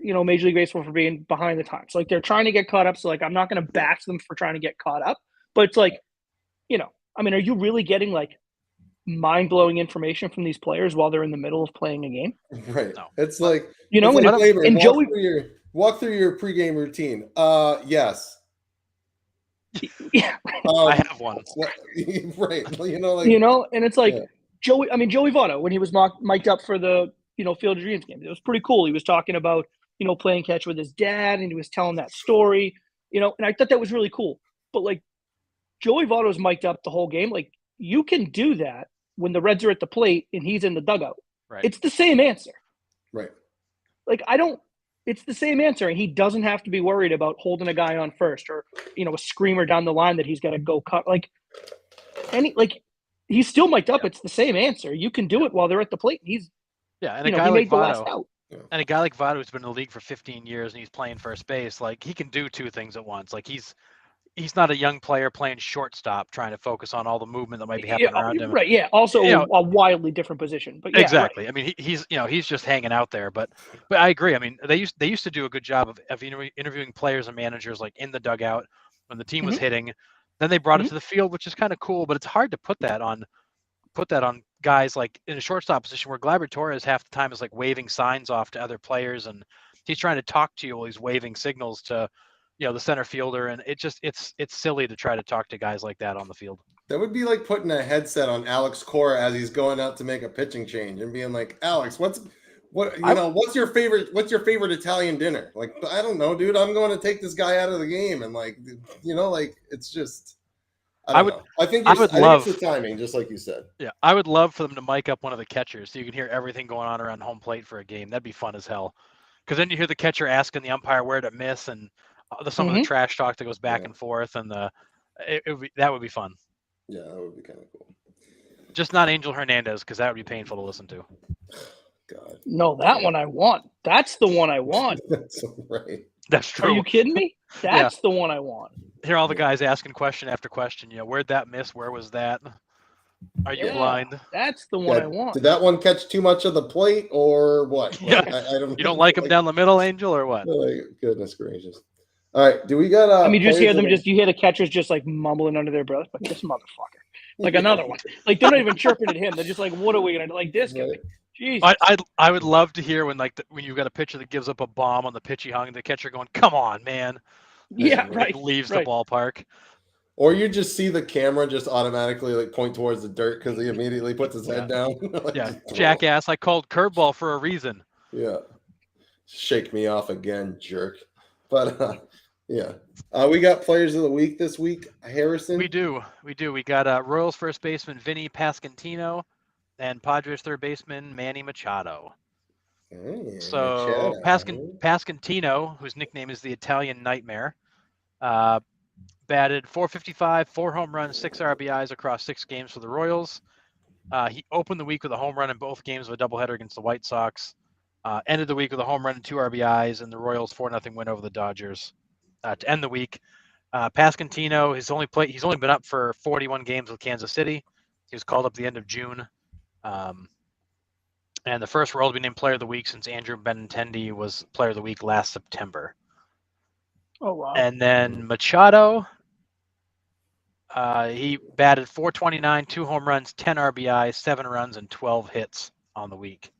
Major League Baseball for being behind the times. Like they're trying to get caught up. So like, I'm not going to bash them for trying to get caught up, but it's like, are you really getting like mind-blowing information from these players while they're in the middle of playing a game? Right. No. It's like, and Joey, walk through your pregame routine. Yes. Yeah. I have one. Right. And it's like Joey Votto, when he was mic'd up for the, Field of Dreams game, it was pretty cool. He was talking about, playing catch with his dad, and he was telling that story, and I thought that was really cool. But like Joey Votto's mic'd up the whole game. Like you can do that when the Reds are at the plate and he's in the dugout. Right. It's the same answer. Right. Like it's the same answer, and he doesn't have to be worried about holding a guy on first or, a screamer down the line that he's got to go cut. He's still mic'd up. It's the same answer. You can do it while they're at the plate. And a guy like Votto, who's been in the league for 15 years and he's playing first base, like he can do two things at once. Like he's not a young player playing shortstop trying to focus on all the movement that might be happening around him. Right. Yeah. Also a wildly different position. But exactly. Right. I mean, he's just hanging out there. But I agree. I mean, they used to do a good job of interviewing players and managers like in the dugout when the team was hitting. Then they brought it to the field, which is kind of cool. But it's hard to put that on guys like in a shortstop position where Gleyber Torres half the time is like waving signs off to other players, and he's trying to talk to you while he's waving signals to the center fielder, and it's silly to try to talk to guys like that on the field. That would be like putting a headset on Alex Cora as he's going out to make a pitching change and being like, Alex, what's your favorite Italian dinner? Like, I don't know, dude. I'm going to take this guy out of the game, and it's just. I think it's the timing, just like you said. Yeah, I would love for them to mic up one of the catchers so you can hear everything going on around home plate for a game. That'd be fun as hell. Because then you hear the catcher asking the umpire where to miss, and some of the trash talk that goes back and forth, and that would be fun. Yeah, that would be kind of cool. Just not Angel Hernandez, because that would be painful to listen to. God. No, that one I want. That's the one I want. That's right. That's true. Are you kidding me? That's the one I want. Hear all the guys asking question after question. Where'd that miss? Where was that? Are you blind? That's the one I want. Did that one catch too much of the plate or what? Yeah. I don't. You don't like him down the middle, Angel, or what? Goodness gracious! All right, do we got? You hear them. You hear the catchers just like mumbling under their breath, like this motherfucker, like another one. Like they're not even chirping at him. They're just like, what are we gonna do? Like this guy? Right. Jesus. I would love to hear when you've got a pitcher that gives up a bomb on the pitch he hung, and the catcher going, "Come on, man!" Yeah, right. Leaves the ballpark. Or you just see the camera just automatically point towards the dirt because he immediately puts his head down. Jackass! I called curveball for a reason. Yeah. Shake me off again, jerk. But yeah, we got players of the week this week. Harrison. We do. We got Royals first baseman Vinny Pasquantino and Padres third baseman Manny Machado. Hey, So Machado. Pasquantino, whose nickname is the Italian Nightmare, batted .455, 4 home runs, 6 RBIs across 6 games for the Royals. He opened the week with a home run in both games of a doubleheader against the White Sox. Ended the week with a home run and 2 RBIs, and the Royals 4-0 win over the Dodgers to end the week. Pasquantino he's only been up for 41 games with Kansas City. He was called up at the end of June. And the first Royal to be named Player of the Week since Andrew Benintendi was Player of the Week last September. Oh, wow. And then Machado, he batted .429, 2 home runs, 10 RBIs, 7 runs, and 12 hits on the week.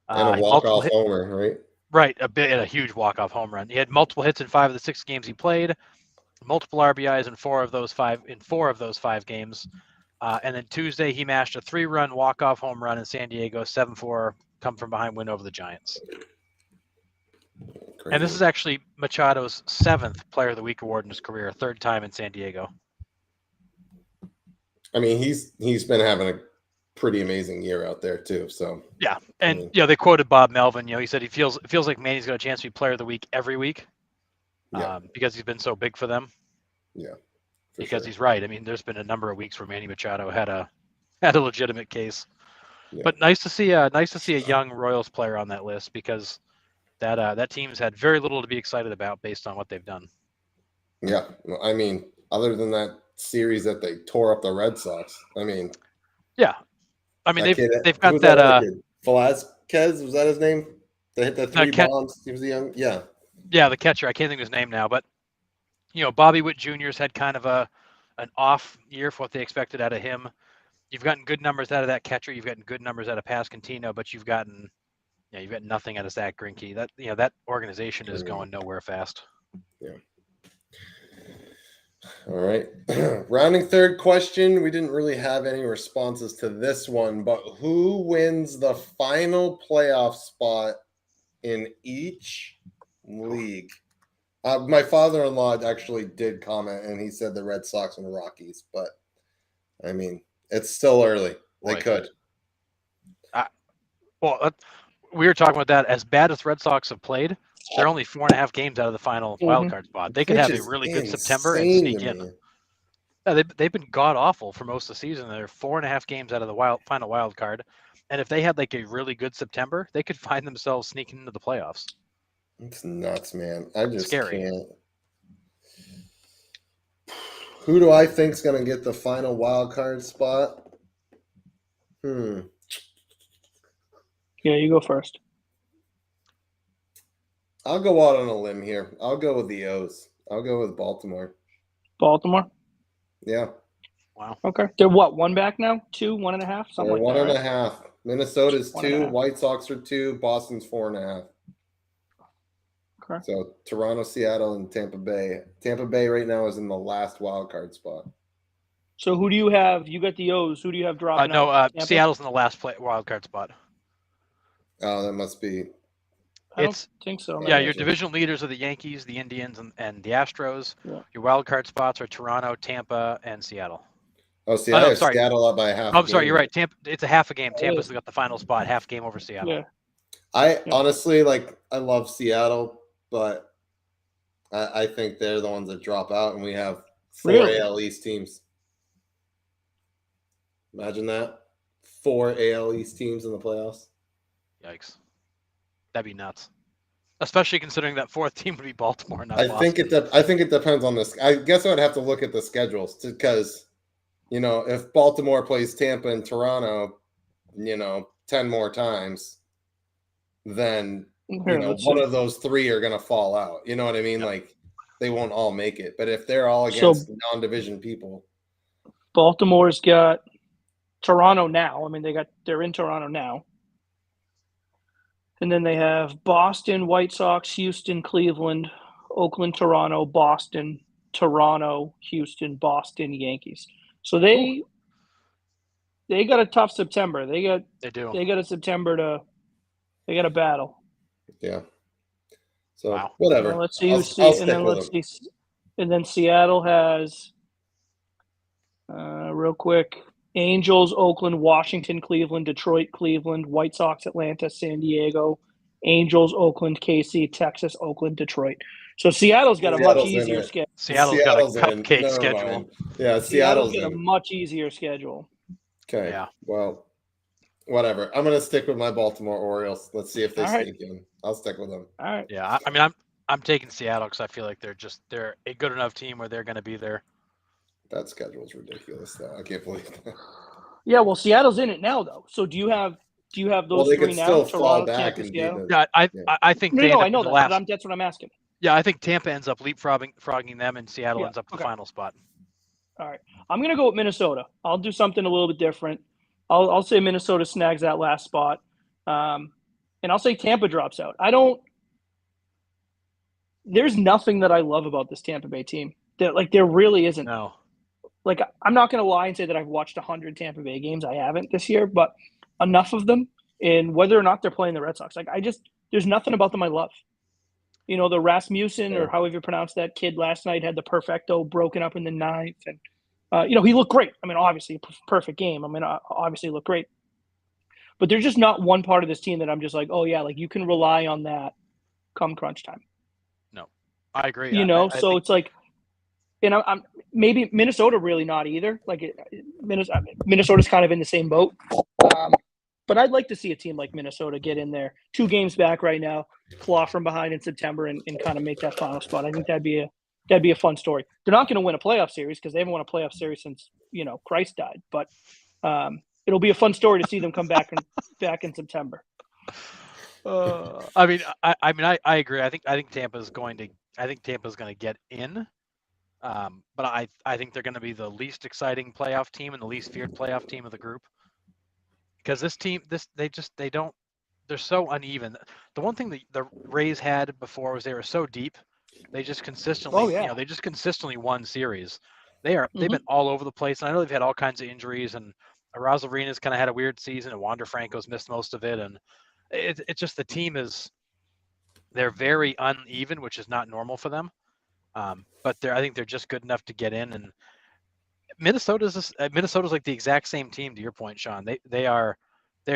And a walk-off homer, right? Right, a huge walk-off home run. He had multiple hits in 5 of the 6 games he played, multiple RBIs in 4 of those 5 games. And then Tuesday, he mashed a 3-run walk-off home run in San Diego, 7-4 come from behind win over the Giants. Crazy. And this is actually Machado's 7th Player of the Week award in his career, 3rd time in San Diego. I mean, he's been having a pretty amazing year out there too. So yeah, and they quoted Bob Melvin. He said it feels like Manny's got a chance to be Player of the Week every week, because he's been so big for them. Yeah, because he's right. I mean, there's been a number of weeks where Manny Machado had a legitimate case. Yeah. But nice to see a young Royals player on that list, because that team's had very little to be excited about based on what they've done. Yeah, I mean, other than that series that they tore up the Red Sox, I mean, yeah, I mean they've got that. Velasquez, was that his name? They hit the 3 bombs. He was the young, yeah, the catcher. I can't think of his name now, but Bobby Witt Jr.'s had kind of an off year for what they expected out of him. You've gotten good numbers out of that catcher. You've gotten good numbers out of Pasquantino, but you've got nothing out of Zach Greinke. That organization is going nowhere fast. Yeah. All right. Rounding third question. We didn't really have any responses to this one, but who wins the final playoff spot in each league? My father-in-law actually did comment, and he said the Red Sox and the Rockies, but I mean, it's still early. They could. We were talking about that. As bad as Red Sox have played, they're only 4.5 games out of the final wild card spot. They could have a really good September and sneak in. Yeah, they've been god awful for most of the season. They're 4.5 games out of the final wild card, and if they had like a really good September, they could find themselves sneaking into the playoffs. It's nuts, man. I just Scary. Can't. Who do I think's going to get the final wild card spot? Yeah, you go first. I'll go out on a limb here. I'll go with the O's. I'll go with Baltimore. Baltimore? Yeah. Wow. Okay. They're what, 1 back now? 2, 1.5? Something like that. 1.5. Right? Minnesota's 2. 1.5. White Sox are 2. Boston's 4.5. Okay. So Toronto, Seattle, and Tampa Bay. Tampa Bay right now is in the last wild card spot. So who do you have? You got the O's. Who do you have dropping out? Seattle's in the last wild card spot. Oh, that must be. I don't think so. Yeah, your division leaders are the Yankees, the Indians, and the Astros. Yeah. Your wild card spots are Toronto, Tampa, and Seattle. Oh, see, I have Seattle up by half. I'm sorry, you're right. Tampa, it's a half a game. Tampa's got the final spot, half game over Seattle. Yeah. Honestly, I love Seattle, but I think they're the ones that drop out, and we have 4 AL East teams. Imagine that. 4 AL East teams in the playoffs. Yikes. That'd be nuts. Especially considering that 4th team would be Baltimore, not Boston. I think it depends on this. I guess I would have to look at the schedules because, if Baltimore plays Tampa and Toronto, 10 more times, then one of those 3 are going to fall out. You know what I mean? Yep. Like they won't all make it. But if they're all against non-division people, Baltimore's got Toronto now. I mean, they're in Toronto now. And then they have Boston, White Sox, Houston, Cleveland, Oakland, Toronto, Boston, Toronto, Houston, Boston, Yankees. So they got a tough September. They do. They got a September they got a battle. Yeah. So Wow. whatever. Well, let's see I'll who see, stick and then with let's them. see, and then Seattle has real quick: Angels, Oakland, Washington, Cleveland, Detroit, Cleveland, White Sox, Atlanta, San Diego, Angels, Oakland, KC, Texas, Oakland, Detroit. So Seattle's got a much Seattle's in easier it. schedule. Seattle's got a in. cupcake Never schedule. mind. Yeah, Seattle's Seattle's got a in. much easier schedule. Okay. Yeah. Well, whatever. I'm gonna stick with my Baltimore Orioles. Let's see if they All right. sneak in. I'll stick with them. All right. Yeah, I mean, I'm taking Seattle because I feel like they're a good enough team where they're going to be there. That schedule's ridiculous, though. I can't believe that. Yeah, well, Seattle's in it now, though. So do you have those Well, they three could now? still fall Toronto, back Tampa, and beat Seattle. the. Yeah, Yeah. I think No, they no, end I up know in the that, last. but that's what I'm asking. Yeah, I think Tampa ends up leapfrogging them, and Seattle Yeah, ends up the okay. final spot. All right, I'm gonna go with Minnesota. I'll do something a little bit different. I'll say Minnesota snags that last spot, and I'll say Tampa drops out. There's nothing that I love about this Tampa Bay team. There really isn't. No. Like, I'm not gonna lie and say that I've watched 100 Tampa Bay games. I haven't this year, but enough of them. And whether or not they're playing the Red Sox, there's nothing about them I love. You know, the Rasmussen, or however you pronounce that kid last night, had the perfecto broken up in the ninth. And, he looked great. I mean, obviously, perfect game. I mean, obviously, he looked great. But there's just not one part of this team that I'm just like, oh, yeah, like you can rely on that come crunch time. No, I agree. I so think, it's like, I'm maybe Minnesota really not either. Like, Minnesota's kind of in the same boat. But I'd like to see a team like Minnesota get in there, 2 games back right now, claw from behind in September, and kind of make that final spot. I think that'd be a fun story. They're not going to win a playoff series because they haven't won a playoff series since Christ died. But it'll be a fun story to see them come back in September. I mean, I agree. I think Tampa's going to get in. But I think they're going to be the least exciting playoff team and the least feared playoff team of the group. Because this team, they're so uneven. The one thing that the Rays had before was they were so deep. They just consistently, they just consistently won series. They've been all over the place. And I know they've had all kinds of injuries, and Arena's kind of had a weird season, and Wander Franco's missed most of it. And it's just the team they're very uneven, which is not normal for them. But I think they're just good enough to get in. And Minnesota's like the exact same team, to your point, Sean. They're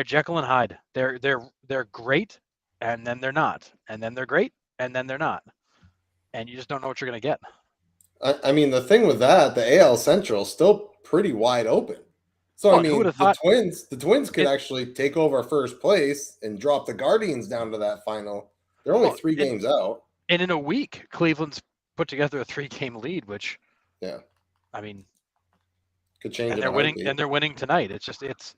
Jekyll and Hyde. They're great, and then they're not, and then they're great, and then they're not, and you just don't know what you're going to get. I mean, the thing with that, the AL Central is still pretty wide open. So I mean, the Twins could actually take over first place and drop the Guardians down to that final. They're only 3 games out. And in a week, Cleveland's put together a 3-game lead, which, I mean, could change. And they're winning tonight. It's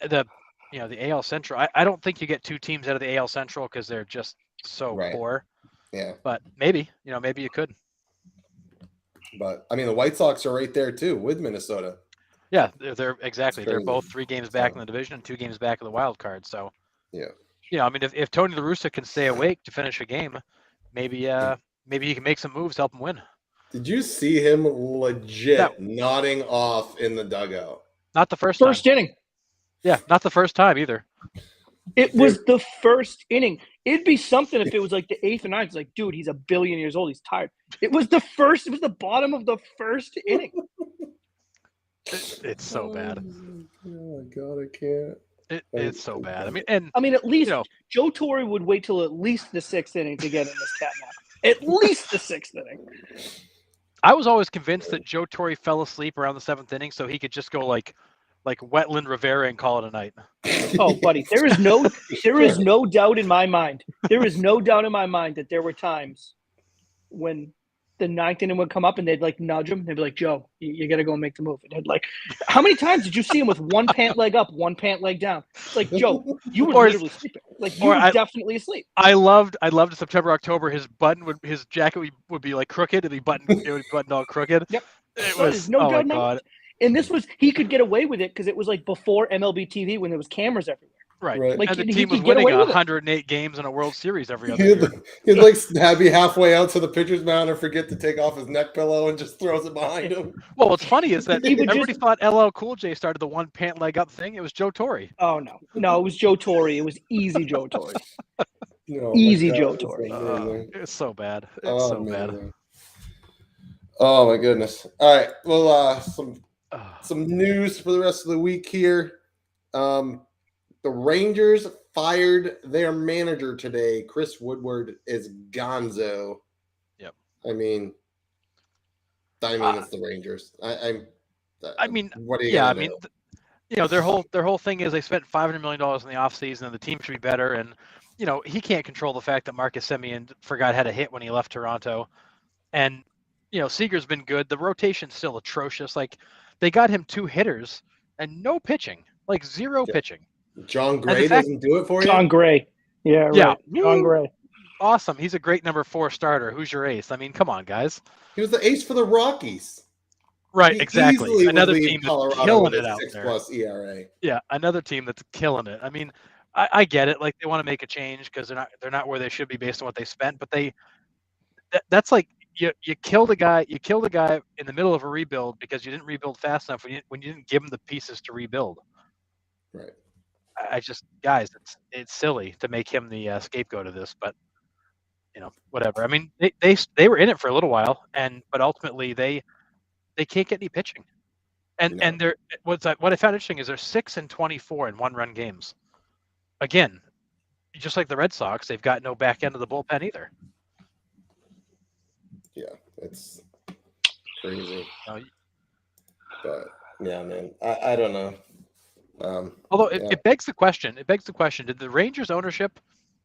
the AL Central. I don't think you get 2 teams out of the AL Central because they're just so poor. Yeah. But maybe you could. But I mean, the White Sox are right there too with Minnesota. Yeah, they're exactly. They're both 3 games back in the division and 2 games back of the wild card. So I mean, if Tony La Russa can stay awake to finish a game, maybe he can make some moves to help him win. Did you see him legit nodding off in the dugout? Not the first inning. Yeah, not the first time either. It was the first inning. It'd be something if it was like the 8th or 9th. It's like, dude, he's a billion years old. He's tired. It was the first. It was the bottom of the first inning. It's so bad. Oh my God, I can't. It's so bad. I mean, at least Joe Torre would wait till at least the 6th inning to get in this catnap. At least the 6th inning. I was always convinced that Joe Torre fell asleep around the 7th inning, so he could just go like Wetland Rivera and call it a night. Oh, buddy, there is no doubt in my mind. There is no doubt in my mind that there were times when the 9th inning would come up and they'd like nudge him. They'd be like, Joe, you got to go and make the move. And like, how many times did you see him with one pant leg up, one pant leg down? It's like, Joe, you were literally sleeping. Like, you were definitely asleep. I loved September, October. His jacket would be like crooked, and it would be buttoned all crooked. Yep. It was no doubt. My God. And he could get away with it because it was like before MLB TV when there was cameras everywhere. Right. Like, and the team was winning 108 games in a World Series every other year. He'd like be halfway out to the pitcher's mound and forget to take off his neck pillow and just throws it behind him. Well, what's funny is that everybody thought LL Cool J started the one pant leg up thing. It was Joe Torre. Oh, no. No, it was Joe Torre. It was easy Joe Torre. Oh, Easy my Joe God, Torre. it's amazing. It's so bad. It's so bad. Amazing. Oh my goodness. All right. Well, some news for the rest of the week here. The Rangers fired their manager today. Chris Woodward is gonzo. Yep. I mean, it's the Rangers. I mean, what are you yeah, I gonna mean, do? their whole thing is they spent $500 million in the offseason and the team should be better. And, he can't control the fact that Marcus Semien forgot how to hit when he left Toronto. And, Seager's been good. The rotation's still atrocious. Like, they got him 2 hitters and no pitching, like 0 pitching. John Gray doesn't do it for you? John Gray. Yeah, Yeah. right. John Gray. Awesome. He's a great number 4 starter. Who's your ace? I mean, come on, guys. He was the ace for the Rockies. Right, He exactly. easily Another would leave team that's Colorado killing with it a out there. 6+ ERA. Yeah, another team that's killing it. I mean, I get it. Like they want to make a change because they're not where they should be based on what they spent. But that's like you killed a guy. You killed a guy in the middle of a rebuild because you didn't rebuild fast enough when you didn't give him the pieces to rebuild. Right. I just guys, it's silly to make him the scapegoat of this, but whatever. I mean, they were in it for a little while, but ultimately they can't get any pitching. And they're what I found interesting is they're 6-24 in 1-run games. Again, just like the Red Sox, they've got no back end of the bullpen either. Yeah, it's crazy. No, But yeah, man, I don't know. Although it begs the question. Did the Rangers ownership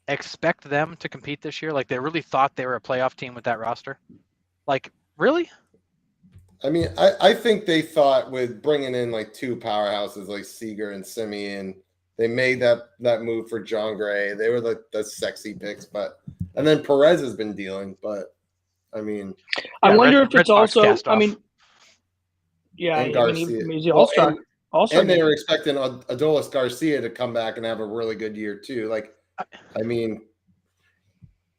expect them to compete this year? Like they really thought they were a playoff team with that roster? Like really? I mean, I think they thought with bringing in like 2 powerhouses like Seager and Semien, they made that move for John Gray. They were the sexy picks, and then Perez has been dealing. But I mean, I wonder if Red it's Sox also. cast I off. mean, yeah, and I mean, Garcia. he's the All-Star. And they were expecting Adolis Garcia to come back and have a really good year too. Like, I mean,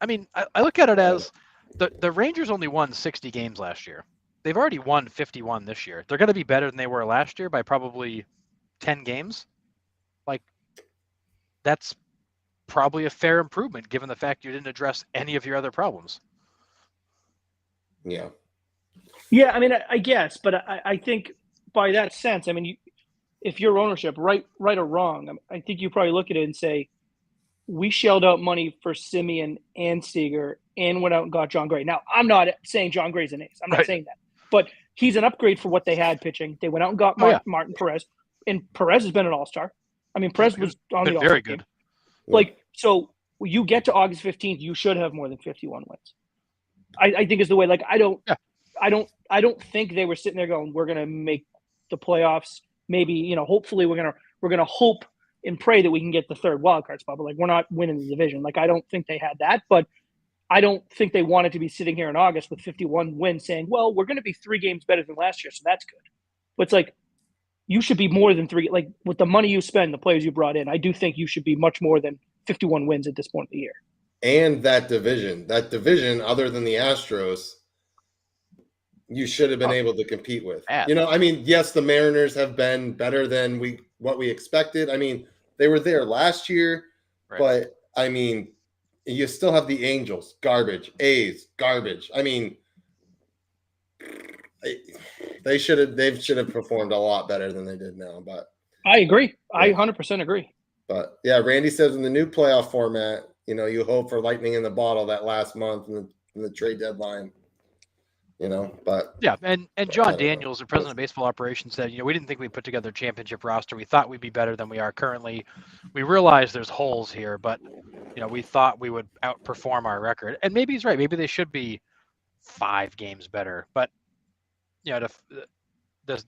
I look at it as the Rangers only won 60 games last year. They've already won 51 this year. They're going to be better than they were last year by probably 10 games. Like, that's probably a fair improvement given the fact you didn't address any of your other problems. Yeah. Yeah, I mean, I guess, but I think by that sense, I mean, if your ownership, right or wrong, I think you probably look at it and say, we shelled out money for Semien and Seager and went out and got John Gray. Now, I'm not saying John Gray's an ace. I'm not saying that. But he's an upgrade for what they had pitching. They went out and got Martin Perez, and Perez has been an all-star. I mean, Perez was on the all-star very team. good. Like, so you get to August 15th, you should have more than 51 wins. I think is the way. Like, I don't think they were sitting there going, we're going to make the playoffs. Maybe, hopefully we're going to hope and pray that we can get the 3rd wild card spot. But like, we're not winning the division. Like, I don't think they had that, but I don't think they wanted to be sitting here in August with 51 wins saying, well, we're going to be 3 games better than last year. So that's good. But it's like, you should be more than 3. Like with the money you spend, the players you brought in, I do think you should be much more than 51 wins at this point of the year. And that division, other than the Astros, you should have been able to compete with. I mean, yes, the Mariners have been better than what we expected. I mean, they were there last year, but I mean, you still have the Angels, garbage. A's, garbage. I mean, they should have performed a lot better than they did now. But I agree. I 100% agree. But yeah, Randy says in the new playoff format, you hope for lightning in the bottle that last month in the trade deadline. But yeah, and John Daniels, the president of baseball operations, said, we didn't think we'd put together a championship roster. We thought we'd be better than we are currently. We realized there's holes here, but we thought we would outperform our record. And maybe he's right. Maybe they should be 5 games better. But do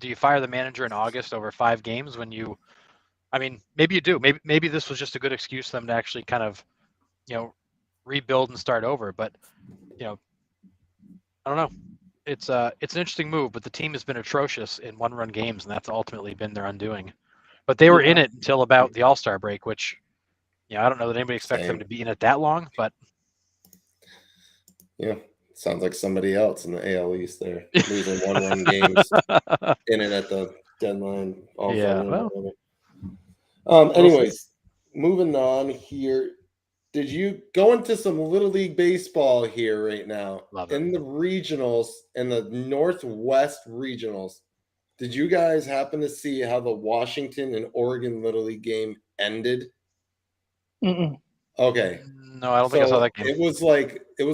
you fire the manager in August over 5 games when you? I mean, maybe you do. Maybe this was just a good excuse for them to actually kind of, rebuild and start over. But I don't know. It's an interesting move, but the team has been atrocious in 1-run games, and that's ultimately been their undoing. But they were in it until about the All-Star break, which, I don't know that anybody expects them to be in it that long, but yeah, sounds like somebody else in the AL East there losing 1-run games in it at the deadline. Yeah. Anyways, moving on here. Did you go into some Little League baseball here right now? Love it. In the regionals, in the Northwest regionals, did you guys happen to see how the Washington and Oregon Little League game ended? Mm-mm. Okay. No, I don't think I saw that game. It was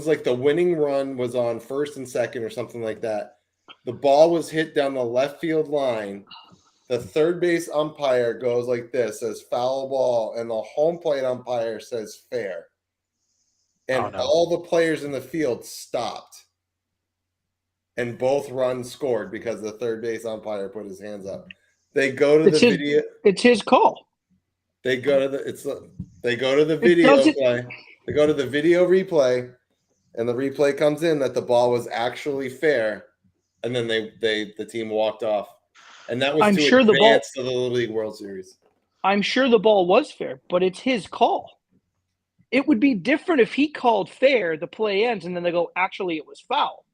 like the winning run was on first and second or something like that. The ball was hit down the left field line. The third base umpire goes like this, says foul ball, and the home plate umpire says fair. And Oh, no. all the players in the field stopped. And both runs scored because the third base umpire put his hands up. They go to the video. It's his call. They go to the video play. They go to the video replay, and the replay comes in that the ball was actually fair, and then the team walked off, and that was I'm to sure the ball- advance to the Little League World Series. I'm sure the ball was fair, but it's his call. It would be different if he called fair, the play ends, and then they go, actually, it was foul.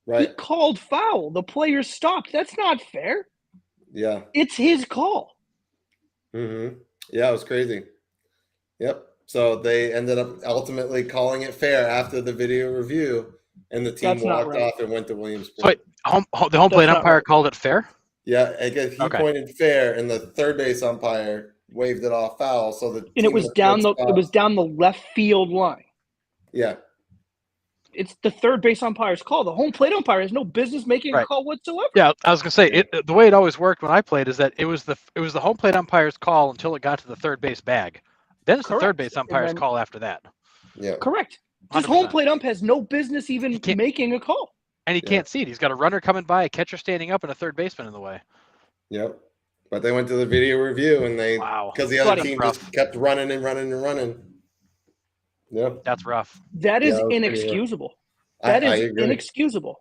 He Right? called foul. The player stopped. That's not fair. Yeah. It's his call. Mm-hmm. Yeah, it was crazy. Yep. So they ended up ultimately calling it fair after the video review, and the team That's not walked right. off and went to Williamsport. So wait, the home plate That's not umpire right. called it fair? Yeah, I guess he Okay. pointed fair, and the third base umpire waved it off foul. So the And team it was in down third the spot- left field line. Yeah, It's the third base umpire's call. The home plate umpire has no business making a Right. call whatsoever. Yeah, I was gonna say the way it always worked when I played is that it was the home plate umpire's call until it got to the third base bag. Then it's the third Correct. base And umpire's then- call after that. yeah, Correct. This 100%. home plate ump has no business even He can't- making a call. And he Yeah. can't see it. He's got a runner coming by, a catcher standing up, and a third baseman in the way. yep. But they went to the video review, and they Wow. because the other Buddy. team Rough. just kept running and running and running. Yep. That's rough. That is Yeah, that was pretty rough. inexcusable. That I is agree. inexcusable.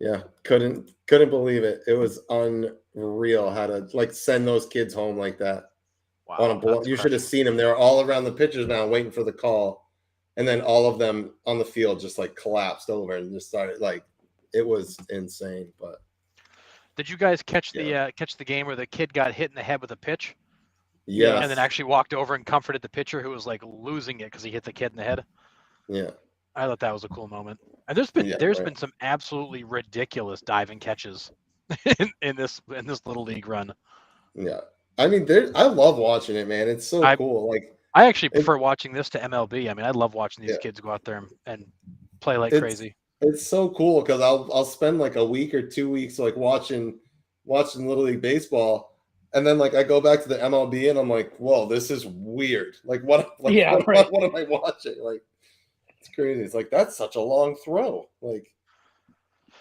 Yeah, couldn't believe it. It was unreal how to send those kids home like that. Wow. On a blow. that's You should have crushing. seen them. They were all around the pitchers now, waiting for the call, and then all of them on the field just collapsed over and just started it was insane. But Did you guys catch the game where the kid got hit in the head with a pitch? yeah, And then actually walked over and comforted the pitcher who was losing it because he hit the kid in the head. yeah, I thought that was a cool moment. And there's been Yeah, there's right. been some absolutely ridiculous diving catches in this Little League run. yeah. I mean, I love watching it, man. It's so cool. I actually prefer watching this to MLB. I mean, I love watching these Yeah. kids go out there and play like It's- crazy. It's so cool because I'll spend a week or 2 weeks watching Little League baseball, and then I go back to the MLB and I'm like, whoa, this is weird. What am I watching? It's crazy. It's that's such a long throw.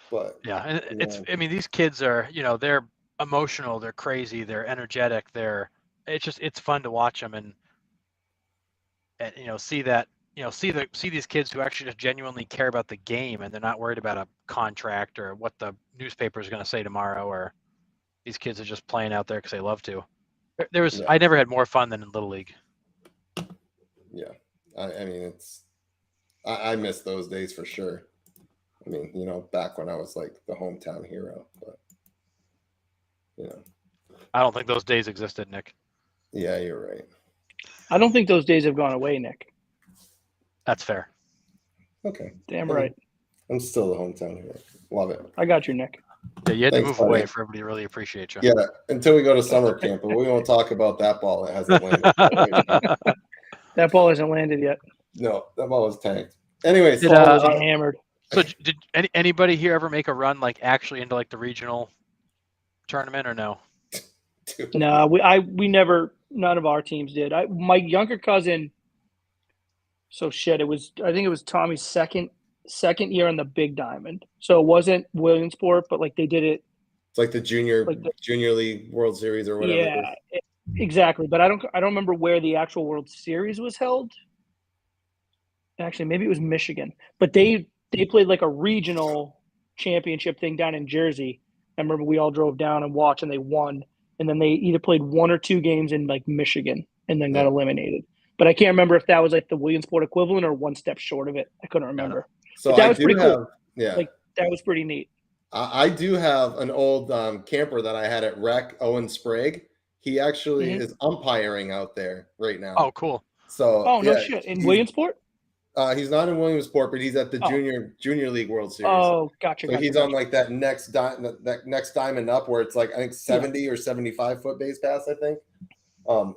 But Yeah, and I mean, these kids are, they're emotional, they're crazy, they're energetic, it's fun to watch them and see that. See these kids who actually just genuinely care about the game and they're not worried about a contract or what the newspaper is going to say tomorrow, or these kids are just playing out there because they love to. I never had more fun than in Little League. yeah, I mean, I miss those days for sure. I mean, back when I was the hometown hero, but I don't think those days existed, Nick. yeah, you're right. I don't think those days have gone away, Nick. That's fair. Okay, Damn right. I'm still the hometown hero. Love it. I got you, Nick. Yeah, you had to Thanks, move buddy. away for everybody to really appreciate you. Yeah, until we go to summer camp, but we won't talk about that ball that hasn't landed. That ball hasn't landed yet. No, that ball was tanked. Anyway, Did, so Ball was hammered. So did anybody here ever make a run actually into the regional tournament or no? No, we never. None of our teams did. My younger cousin. So shit. I think it was Tommy's second year on the Big Diamond. So it wasn't Williamsport, but they did it. It's the junior Like the- junior league World Series or whatever. Yeah, exactly. But I don't remember where the actual World Series was held. Actually, maybe it was Michigan. But they played a regional championship thing down in Jersey. I remember we all drove down and watched, and they won. And then they either played 1 or 2 games in Michigan and then got eliminated. But I can't remember if that was the Williamsport equivalent or one step short of it. I couldn't remember. So But that I was do pretty have, cool. yeah, That was pretty neat. I do have an old camper that I had at Rec, Owen Sprague. He actually Mhm. is umpiring out there right now. Oh, cool. So Oh no yeah, shit! In Williamsport? he's not in Williamsport, but he's at the Oh. junior league World Series. Oh, gotcha. So he's on like that next diamond up where it's like I think 70 or 75-foot base pass. I think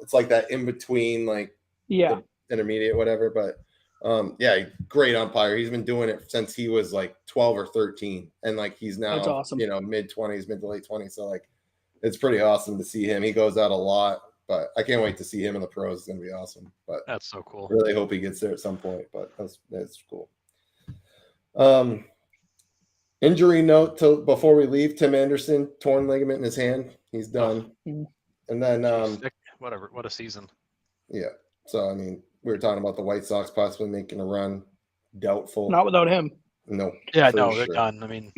it's like that in between, like Yeah, the intermediate, whatever. But yeah, great umpire. He's been doing it since he was like 12 or 13, and like he's now That's awesome. mid 20s, mid to late 20s. So like it's pretty awesome to see him. He goes out a lot, but I can't wait to see him in the pros. It's gonna be awesome. But That's so cool. really hope he gets there at some point. But that's cool. Injury note before we leave: Tim Anderson, torn ligament in his hand. He's done. Oh. And then Whatever. What a season. yeah. So I mean, we were talking about the White Sox possibly making a run. Doubtful. not without him. No. Yeah, for no, they're sure. done. I mean,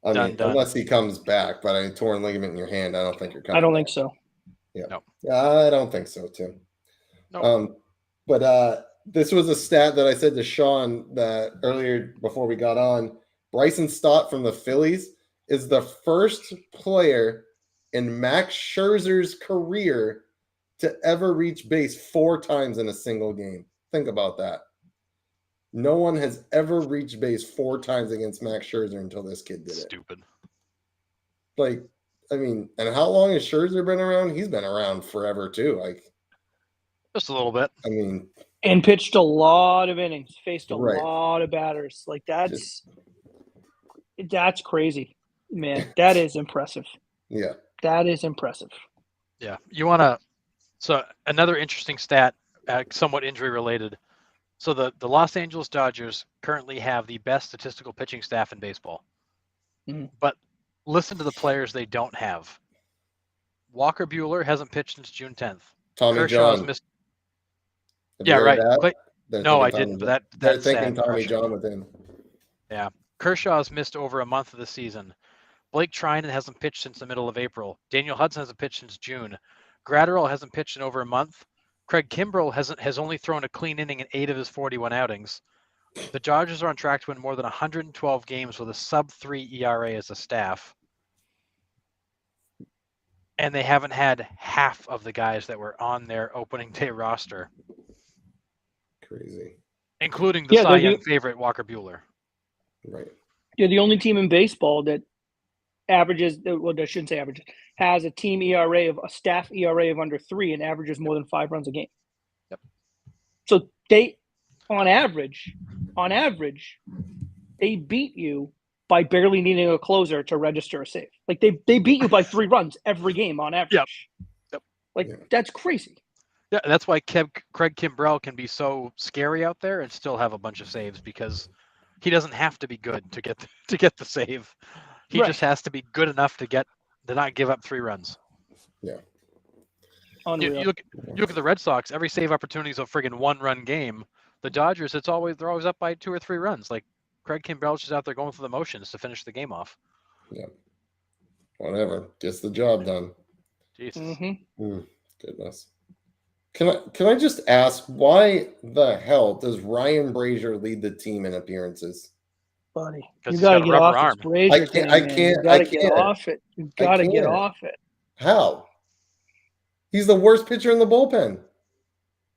I mean, done. unless he comes back, but a torn ligament in your hand, I don't think you're coming. I don't back. think so. Yeah. No. I don't think so, Tim. No. But this was a stat that I said to Sean that earlier before we got on. Bryson Stott from the Phillies is the first player in Max Scherzer's career to ever reach base 4 times in a single game. Think about that. No one has ever reached base 4 times against Max Scherzer until this kid did it. Stupid. Like, I mean, and how long has Scherzer been around? He's been around forever too. Like, Just a little bit. I mean, And pitched a lot of innings, faced a Right. lot of batters. Like that's crazy, man. That is impressive. yeah. That is impressive. Yeah. You want to. So another interesting stat, somewhat injury related. So the Los Angeles Dodgers currently have the best statistical pitching staff in baseball. Mhm. But listen to the players they don't have. Walker Buehler hasn't pitched since June 10th. Tommy Kershaw's John. missed. Have you Yeah, heard right. that? Clay- They're no, I thinking didn't. Tommy But They're that's thinking sad. Tommy Kershaw. John with him. Kershaw's missed over a month of the season. Blake Trinan hasn't pitched since the middle of April. Daniel Hudson hasn't pitched since June. Gratterall hasn't pitched in over a month. Craig Kimbrell has only thrown a clean inning in 8 of his 41 outings. The Dodgers are on track to win more than 112 games with a sub-3 ERA as a staff. And they haven't had half of the guys that were on their opening day roster, Crazy. including the Cy Young favorite Walker Buehler. Right. You're the only team in baseball that averages. Well, I shouldn't say averages. Has a team ERA of a staff ERA of under 3 and averages more than 5 runs a game. Yep. So they, on average, they beat you by barely needing a closer to register a save. Like they beat you by 3 runs every game on average. Yep. Like Yeah. that's crazy. Yeah, that's why Craig Kimbrell can be so scary out there and still have a bunch of saves because he doesn't have to be good to get the save. He Right. just has to be good enough to not give up 3 runs. Unreal. You look at the Red Sox. Every save opportunity is a friggin' 1-run game. The Dodgers, they're always up by 2 or 3 runs. Like Craig Kimbrell's just out there going through the motions to finish the game off. Whatever. Gets the job done. Jesus. Mm-hmm. Goodness. Can I just ask why the hell does Ryan Brazier lead the team in appearances? Buddy, 'Cause you he's got to got a get rubber off arm. this Brazier I can't- thing, I man. can't- You got to I get can't. off it. You got to get can't. off it. How? He's the worst pitcher in the bullpen.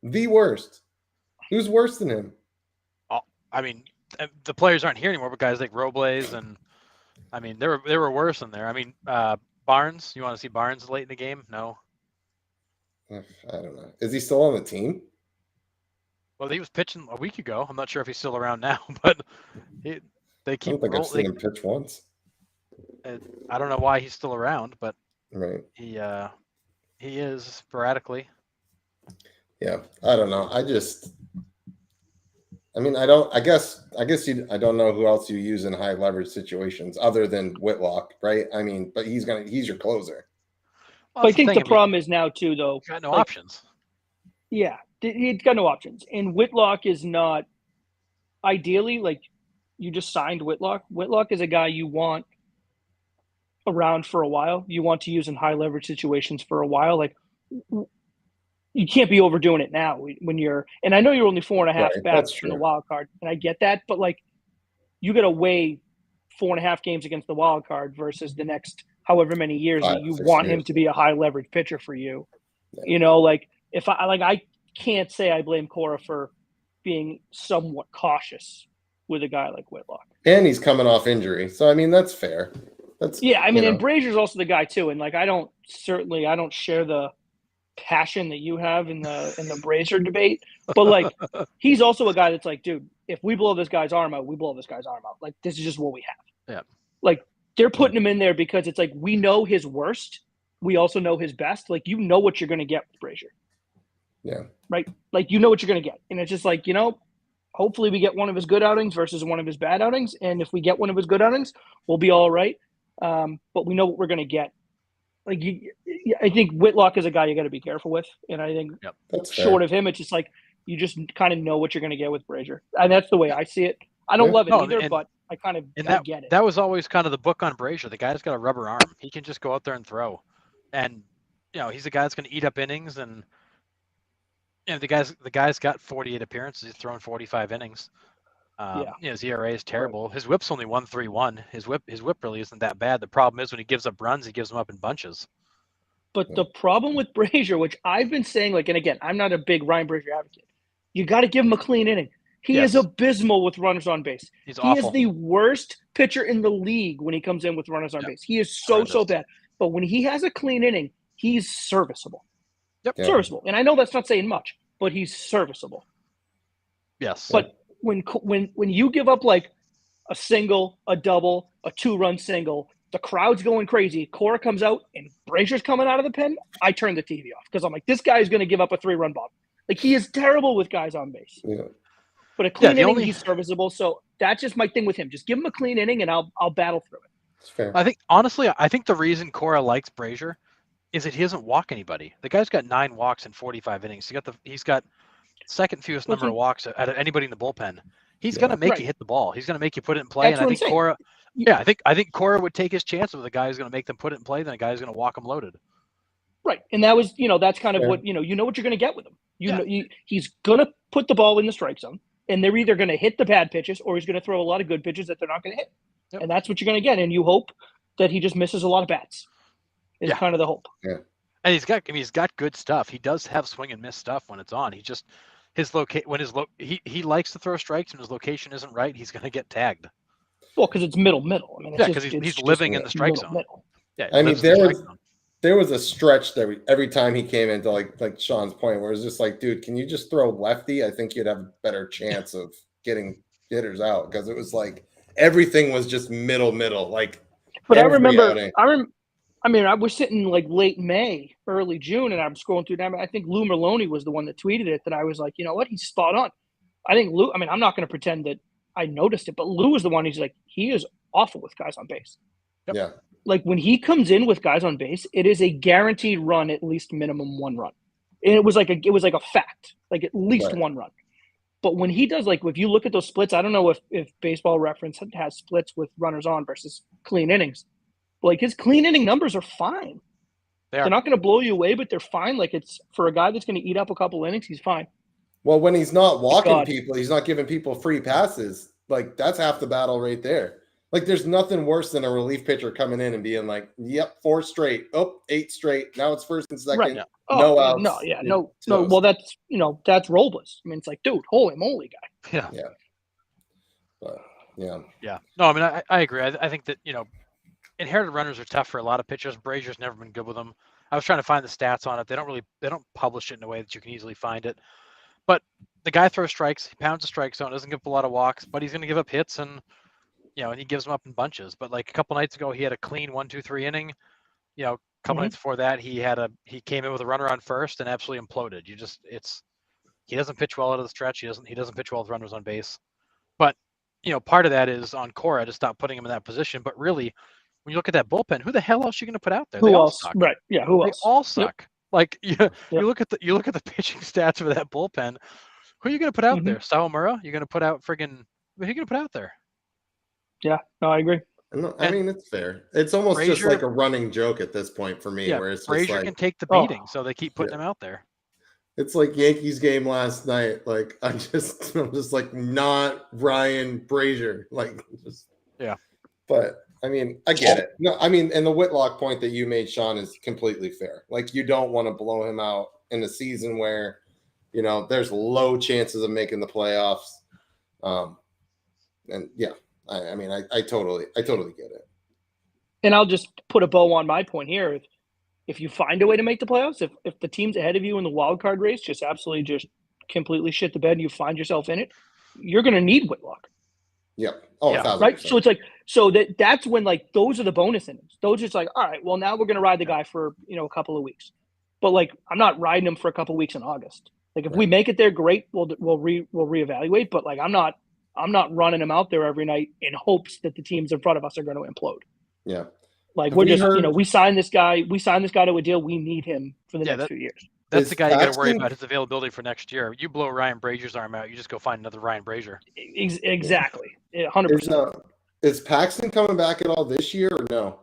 The worst. Who's worse than him? I mean, the players aren't here anymore, but guys like Robles and I mean, they were worse in there. I mean, Barnes. You want to see Barnes late in the game? No. I don't know. Is he still on the team? Well, he was pitching a week ago. I'm not sure if he's still around now, but they I keep. don't think I've seen him pitch once. I don't know why he's still around, but Right. he is sporadically. Yeah. I don't know. I don't know who else you use in high leverage situations other than Whitlock, right? I mean, but he's your closer. Well, But I that's think thing. the problem is now too, though. He's got no like, options. Yeah, he's got no options, and Whitlock is not. Ideally, like you just signed Whitlock. Whitlock is a guy you want around for a while. You want to use in high leverage situations for a while. Like you can't be overdoing it now when you're. And I know you're only 4.5 Right, back that's from the true. wild card, and I get that. But like, you got to weigh 4.5 games against the wild card versus the next however many years that 5, you 6 want him years. to be a high leverage pitcher for you. Yeah. You know, like I can't say I blame Cora for being somewhat cautious with a guy like Whitlock. And he's coming off injury, so I mean that's fair. That's and Brazier's also the guy too, and like I don't share the passion that you have in the Brazier debate, but like he's also a guy that's like, dude, if we blow this guy's arm out, we blow this guy's arm out. Like this is just what we have. Yeah. Like they're putting him in there because it's like we know his worst, we also know his best. Like you know what you're going to get with Brazier. Yeah. Right. Like you know what you're going to get, and it's just like hopefully we get one of his good outings versus one of his bad outings, and if we get one of his good outings, we'll be all right. But we know what we're going to get. Like I think Whitlock is a guy you got to be careful with, and I think short of him, it's just like you just kind of know what you're going to get with Brazier, and that's the way I see it. I don't love it either, but I kind of get it. That was always kind of the book on Brazier. The guy's got a rubber arm; he can just go out there and throw, and he's a guy that's going to eat up innings, and the guy's got 48 appearances. He's thrown 45 innings. His ERA is terrible. His WHIP's only 1.31. His WHIP really isn't that bad. The problem is when he gives up runs, he gives them up in bunches. But the problem with Brazier, which I've been saying, like, and again, I'm not a big Ryan Brazier advocate. You got to give him a clean inning. He is abysmal with runners on base. He's awful. He is the worst pitcher in the league when he comes in with runners on base. He is so bad. But when he has a clean inning, he's serviceable. Serviceable. And I know that's not saying much, but he's serviceable. Yes. But when you give up like a single, a double, a 2-run single, the crowd's going crazy. Cora comes out and Brazier's coming out of the pen. I turn the TV off because I'm like, this guy is going to give up a 3-run bomb. Like he is terrible with guys on base. Yeah. But a clean inning, he's serviceable. So that's just my thing with him. Just give him a clean inning, and I'll battle through it. It's fair. I think the reason Cora likes Brazier is that he doesn't walk anybody. The guy's got 9 walks in 45 innings. He's got second fewest number of walks out of anybody in the bullpen. He's going to make you hit the ball. He's going to make you put it in play. That's and what I think Cora, I think Cora would take his chance with a guy who's going to make them put it in play than a guy who's going to walk them loaded. Right, and that was that's kind of what you know what you're going to get with him. He's going to put the ball in the strike zone, and they're either going to hit the bad pitches or he's going to throw a lot of good pitches that they're not going to hit, and that's what you're going to get. And you hope that he just misses a lot of bats. Is kind of the hope. Yeah. And he's got good stuff. He does have swing and miss stuff when it's on. He just he likes to throw strikes, and his location isn't right, he's going to get tagged. Well, because it's middle. I mean, because he's living in the strike zone. Middle. Yeah, I mean, there was a stretch that every time he came into like Sean's point, where it's just like, dude, can you just throw lefty? I think you'd have a better chance of getting hitters out, because it was like everything was just middle. Like, but I remember. I mean, I was sitting like late May, early June, and I'm scrolling through them. I think Lou Merlone was the one that tweeted it, that I was like, you know what? He's spot on. I think Lou, I mean, I'm not going to pretend that I noticed it, but Lou was the one who's like, he is awful with guys on base. Yep. Yeah. Like when he comes in with guys on base, it is a guaranteed run, at least minimum 1 run. And it was like a fact, like at least 1 run. But when he does, like, if you look at those splits, I don't know if Baseball Reference has splits with runners on versus clean innings. Like his clean inning numbers are fine. They're not going to blow you away, but they're fine. Like it's for a guy that's going to eat up a couple innings, he's fine. Well, when he's not walking people, he's not giving people free passes. Like that's half the battle right there. Like there's nothing worse than a relief pitcher coming in and being like, "Yep, 4 straight. Oh, 8 straight. Now it's first and second. Right. No outs. No. Well, that's that's Robles. I mean, it's like, dude, holy moly, guy. Yeah. But, yeah. No, I mean, I agree. I think that inherited runners are tough for a lot of pitchers. Brazier's never been good with them. I was trying to find the stats on it. They don't publish it in a way that you can easily find it. But the guy throws strikes, he pounds the strike zone, doesn't give up a lot of walks, but he's going to give up hits, and and he gives them up in bunches. But like a couple nights ago, he had a clean 1-2-3 inning. A couple nights before that, he came in with a runner on first and absolutely imploded. He doesn't pitch well out of the stretch. He doesn't pitch well with runners on base. But part of that is on Cora to stop putting him in that position. But really, when you look at that bullpen, who the hell else are you going to put out there? Who else? Right. Yeah. Who else? They all suck. Yep. Like you look at the pitching stats for that bullpen. Who are you going to put out there? Sawamura? You're going to put out who are you going to put out there? Yeah. No, I agree. I mean, it's fair. It's almost Brazier, just like a running joke at this point for me, where it's Brazier just like, can take the beating, so they keep putting him out there. It's like Yankees game last night. Like I'm just like not Ryan Brazier. Like just But I mean, I get it. No, I mean, and the Whitlock point that you made, Sean, is completely fair. Like you don't want to blow him out in a season where, there's low chances of making the playoffs. And yeah, I totally get it. And I'll just put a bow on my point here. If you find a way to make the playoffs, if the teams ahead of you in the wild card race just absolutely just completely shit the bed and you find yourself in it, you're going to need Whitlock. Yep. Oh, Yeah. 1,000%. Right. So it's like, that's when like those are the bonus innings. Those are just like, all right, well now we're going to ride the guy for, a couple of weeks, but like I'm not riding him for a couple of weeks in August. Like if we make it there, great. We'll reevaluate. But like I'm not running him out there every night in hopes that the teams in front of us are going to implode. Yeah. Like Have we're we just, heard- we signed this guy to a deal. We need him for the next few years. That's Is the guy you got to worry Paxton- about his availability for next year. You blow Ryan Brazier's arm out, you just go find another Ryan Brazier. Exactly. 100%. Is Paxton coming back at all this year or no?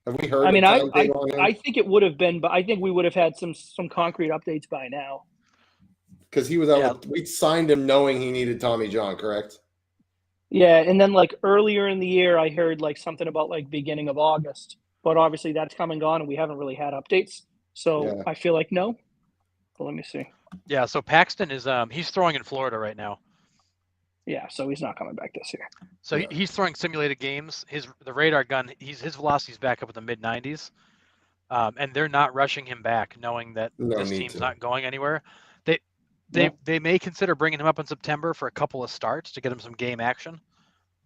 Have we heard? I mean, a timetable on him? I think it would have been, but I think we would have had some concrete updates by now. Because he was out. We signed him knowing he needed Tommy John, correct? Yeah, and then like earlier in the year, I heard like something about like beginning of August, but obviously that's come and gone, and we haven't really had updates. So Yeah. I feel like no. But let me see. Yeah, so Paxton is he's throwing in Florida right now. Yeah, so he's not coming back this year. So Yeah. he's throwing simulated games. The radar gun, his velocity's back up in the mid 90s, and they're not rushing him back, knowing that No this need team's to. not going anywhere. They may consider bringing him up in September for a couple of starts to get him some game action,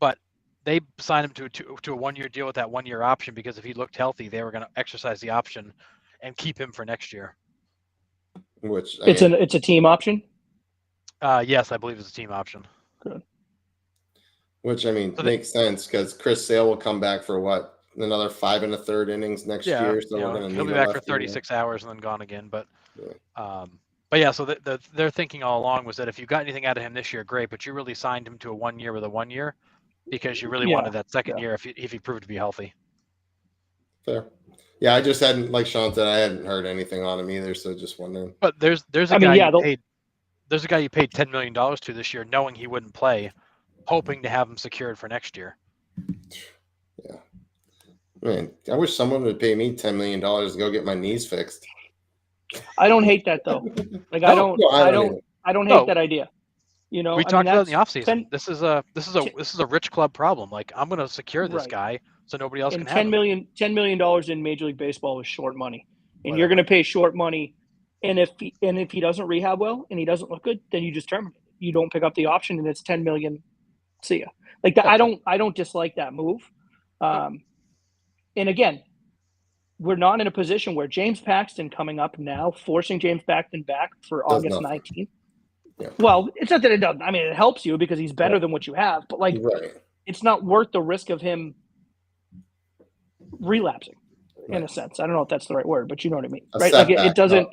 but they signed him to a 1-year deal with that 1-year option because if he looked healthy, they were going to exercise the option and keep him for next year. Which It's a team option. Yes, I believe it's a team option. Which So makes sense because Chris Sale will come back for what, another 5 1/3 innings next year. So we're going to he'll need be a back for lefty. 36 hours and then gone again. But Yeah. but yeah, so their thinking all along was that if you got anything out of him this year, great. But you really signed him to a 1-year with a 1-year because you really wanted that second year if he proved to be healthy. Fair. Yeah, I just hadn't, like Sean said, I hadn't heard anything on him either. So just wondering. But there's a guy you paid $10 million to this year, knowing he wouldn't play, hoping to have him secured for next year. Yeah. Man, I wish someone would pay me $10 million to go get my knees fixed. I don't hate that though. Like I don't hate that idea. We talked about it in the offseason. 10 This is a rich club problem. Like I'm going to secure this guy so nobody else can have him. $10 million in Major League Baseball is short money, and you're going to pay short money. And if he doesn't rehab well and he doesn't look good, then you just terminate it. You don't pick up the option, and it's $10 million. See ya. Like that. I don't dislike that move. And again, we're not in a position where James Paxton coming up now, forcing James Paxton back for August 19th. Yeah. Well, it's not that it doesn't. I mean, it helps you because he's better than what you have, but like, it's not worth the risk of him relapsing in a sense. I don't know if that's the right word, but you know what I mean, right? Like it doesn't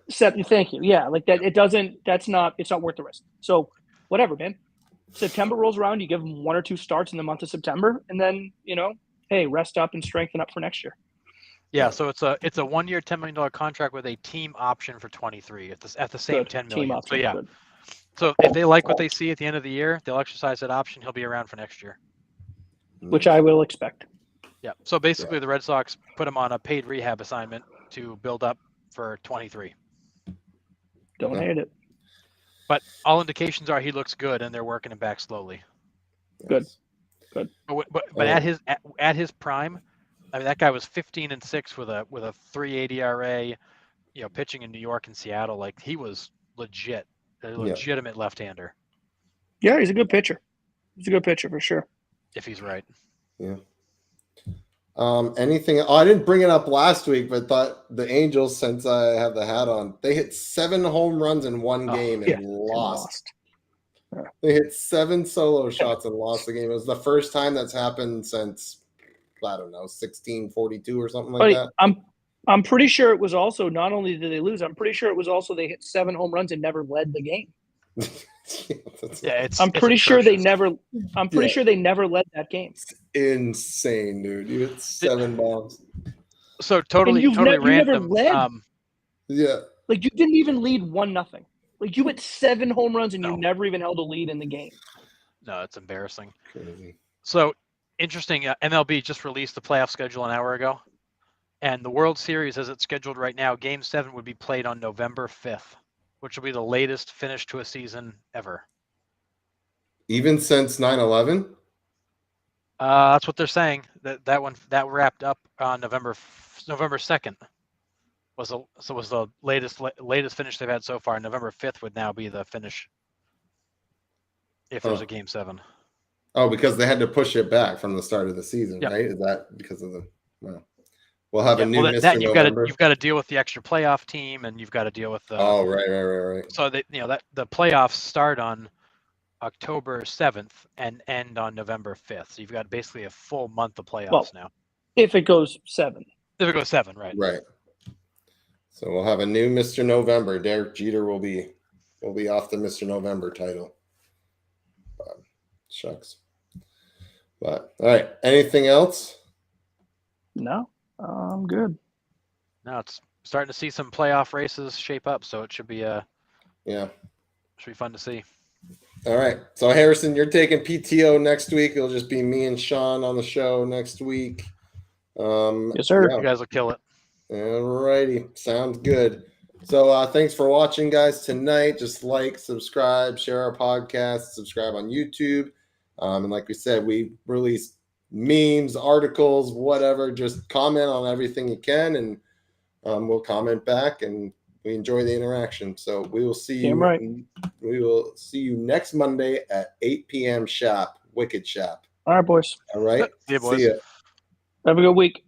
thank you. Yeah. Like that. It doesn't, it's not worth the risk. So whatever, man. September rolls around, you give him 1 or 2 starts in the month of September, and then, hey, rest up and strengthen up for next year. Yeah, so it's a 1-year, $10 million contract with a team option for 23 at the same $10 million. Option, so yeah, good. so if they like what they see at the end of the year, they'll exercise that option. He'll be around for next year, which I will expect. Yeah. So basically, the Red Sox put him on a paid rehab assignment to build up for 23. Don't hate it. But all indications are he looks good, and they're working him back slowly. Good. But at his prime. I mean, that guy was 15-6 with a 3.80 ERA, pitching in New York and Seattle. Like he was a legitimate left-hander. Yeah, he's a good pitcher. He's a good pitcher for sure. If he's right. Yeah. Anything? Oh, I didn't bring it up last week, but thought the Angels, since I have the hat on, they hit 7 home runs in one game and lost. Yeah. They hit 7 solo shots and lost the game. It was the first time that's happened since, I don't know, 1642 or something like that. I'm pretty sure it was also, not only did they lose, I'm pretty sure it was also they hit 7 home runs and never led the game. I'm pretty sure they never led that game. It's insane, dude. You hit 7 bombs. So totally random. You never led. Yeah. Like you didn't even lead 1-0. Like you hit 7 home runs and you never even held a lead in the game. No, it's embarrassing. Crazy. So interesting. MLB just released the playoff schedule an hour ago, And the World Series, as it's scheduled right now, Game 7 would be played on November 5th, which will be the latest finish to a season ever. Even since 9/11? That's what they're saying. That wrapped up on November 2nd. Was the latest finish they've had so far. November 5th would now be the finish if there's a Game 7. Oh, because they had to push it back from the start of the season, Yep. right? Is that because of the? Well, we'll have a new well, Mr. that November. you've got to deal with the extra playoff team, and you've got to deal with the. Oh, right. So that that the playoffs start on October 7th and end on November 5th. So you've got basically a full month of playoffs now. If it goes 7. If it goes 7, right? Right. So we'll have a new Mr. November. Derek Jeter will be off the Mr. November title. Shucks. But all right. Anything else? No, I'm good. Now it's starting to see some playoff races shape up, so it should be Yeah. should be fun to see. All right. So Harrison, you're taking PTO next week. It'll just be me and Sean on the show next week. Yes, sir. yeah. You guys will kill it. All righty. Sounds good. So thanks for watching, guys, tonight. Just like, subscribe, share our podcast, subscribe on YouTube. And like we said, we release memes, articles, whatever. Just comment on everything you can, and we'll comment back, and we enjoy the interaction. So we will see you. Damn right. We will see you next Monday at 8 p.m. Shop, Wicked Shop. All right, boys. All right. See ya, boys. See ya. Have a good week.